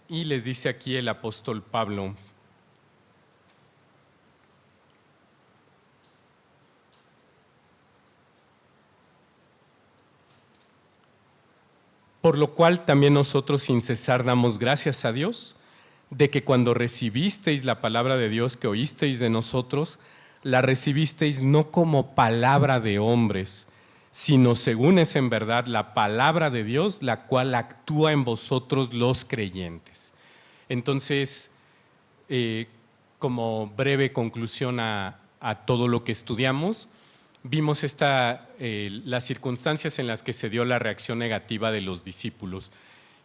Y les dice aquí el apóstol Pablo: por lo cual también nosotros sin cesar damos gracias a Dios, de que cuando recibisteis la palabra de Dios que oísteis de nosotros, la recibisteis no como palabra de hombres, sino según es en verdad la palabra de Dios, la cual actúa en vosotros los creyentes. Entonces, como breve conclusión a todo lo que estudiamos, vimos las circunstancias en las que se dio la reacción negativa de los discípulos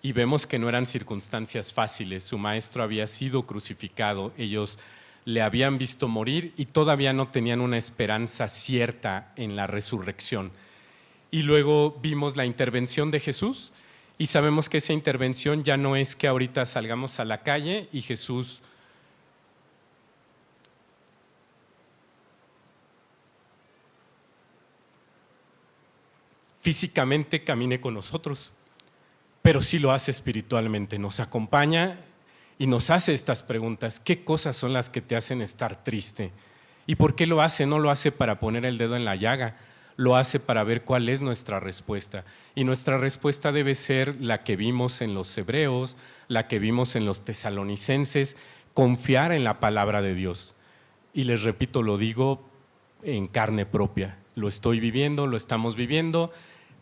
y vemos que no eran circunstancias fáciles. Su maestro había sido crucificado, ellos le habían visto morir y todavía no tenían una esperanza cierta en la resurrección. Y luego vimos la intervención de Jesús y sabemos que esa intervención ya no es que ahorita salgamos a la calle y Jesús físicamente camine con nosotros, pero sí lo hace espiritualmente, nos acompaña y nos hace estas preguntas. ¿Qué cosas son las que te hacen estar triste? ¿Y por qué lo hace? No lo hace para poner el dedo en la llaga, lo hace para ver cuál es nuestra respuesta. Y nuestra respuesta debe ser la que vimos en los hebreos, la que vimos en los tesalonicenses, confiar en la palabra de Dios. Y les repito, lo digo en carne propia, lo estoy viviendo, lo estamos viviendo,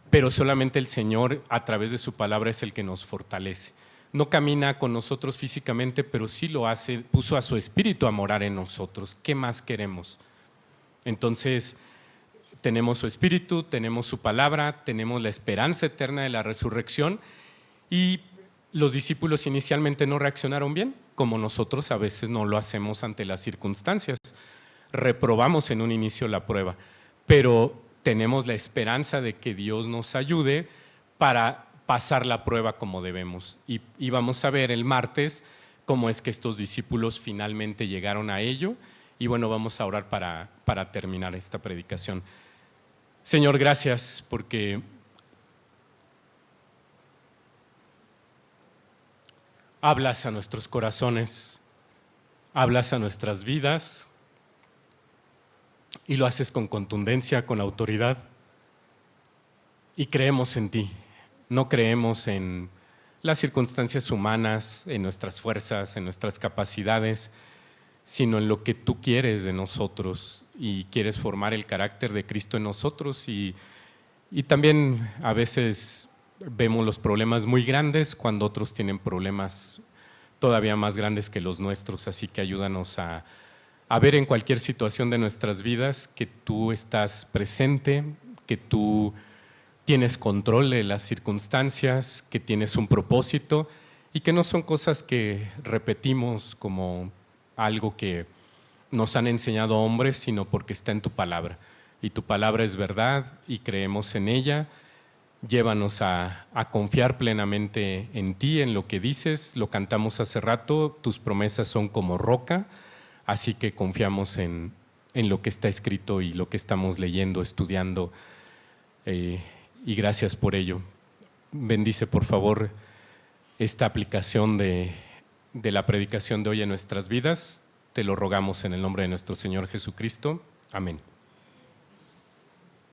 pero solamente el Señor a través de su palabra es el que nos fortalece. No camina con nosotros físicamente, pero sí lo hace, puso a su espíritu a morar en nosotros. ¿Qué más queremos? Entonces, tenemos su espíritu, tenemos su palabra, tenemos la esperanza eterna de la resurrección y los discípulos inicialmente no reaccionaron bien, como nosotros a veces no lo hacemos ante las circunstancias. Reprobamos en un inicio la prueba, pero tenemos la esperanza de que Dios nos ayude para pasar la prueba como debemos. Y vamos a ver el martes cómo es que estos discípulos finalmente llegaron a ello. Y bueno, vamos a orar para terminar esta predicación. Señor, gracias porque hablas a nuestros corazones, hablas a nuestras vidas y lo haces con contundencia, con autoridad. Y creemos en ti, no creemos en las circunstancias humanas, en nuestras fuerzas, en nuestras capacidades, sino en lo que tú quieres de nosotros y quieres formar el carácter de Cristo en nosotros. Y también a veces vemos los problemas muy grandes cuando otros tienen problemas todavía más grandes que los nuestros, así que ayúdanos a ver en cualquier situación de nuestras vidas que tú estás presente, que tú tienes control de las circunstancias, que tienes un propósito y que no son cosas que repetimos como algo que nos han enseñado hombres, sino porque está en tu palabra. Y tu palabra es verdad y creemos en ella. Llévanos a confiar plenamente en ti, en lo que dices. Lo cantamos hace rato, tus promesas son como roca, así que confiamos en lo que está escrito y lo que estamos leyendo, estudiando. Y gracias por ello. Bendice, por favor, esta aplicación de la predicación de hoy en nuestras vidas. Te lo rogamos en el nombre de nuestro Señor Jesucristo. Amén.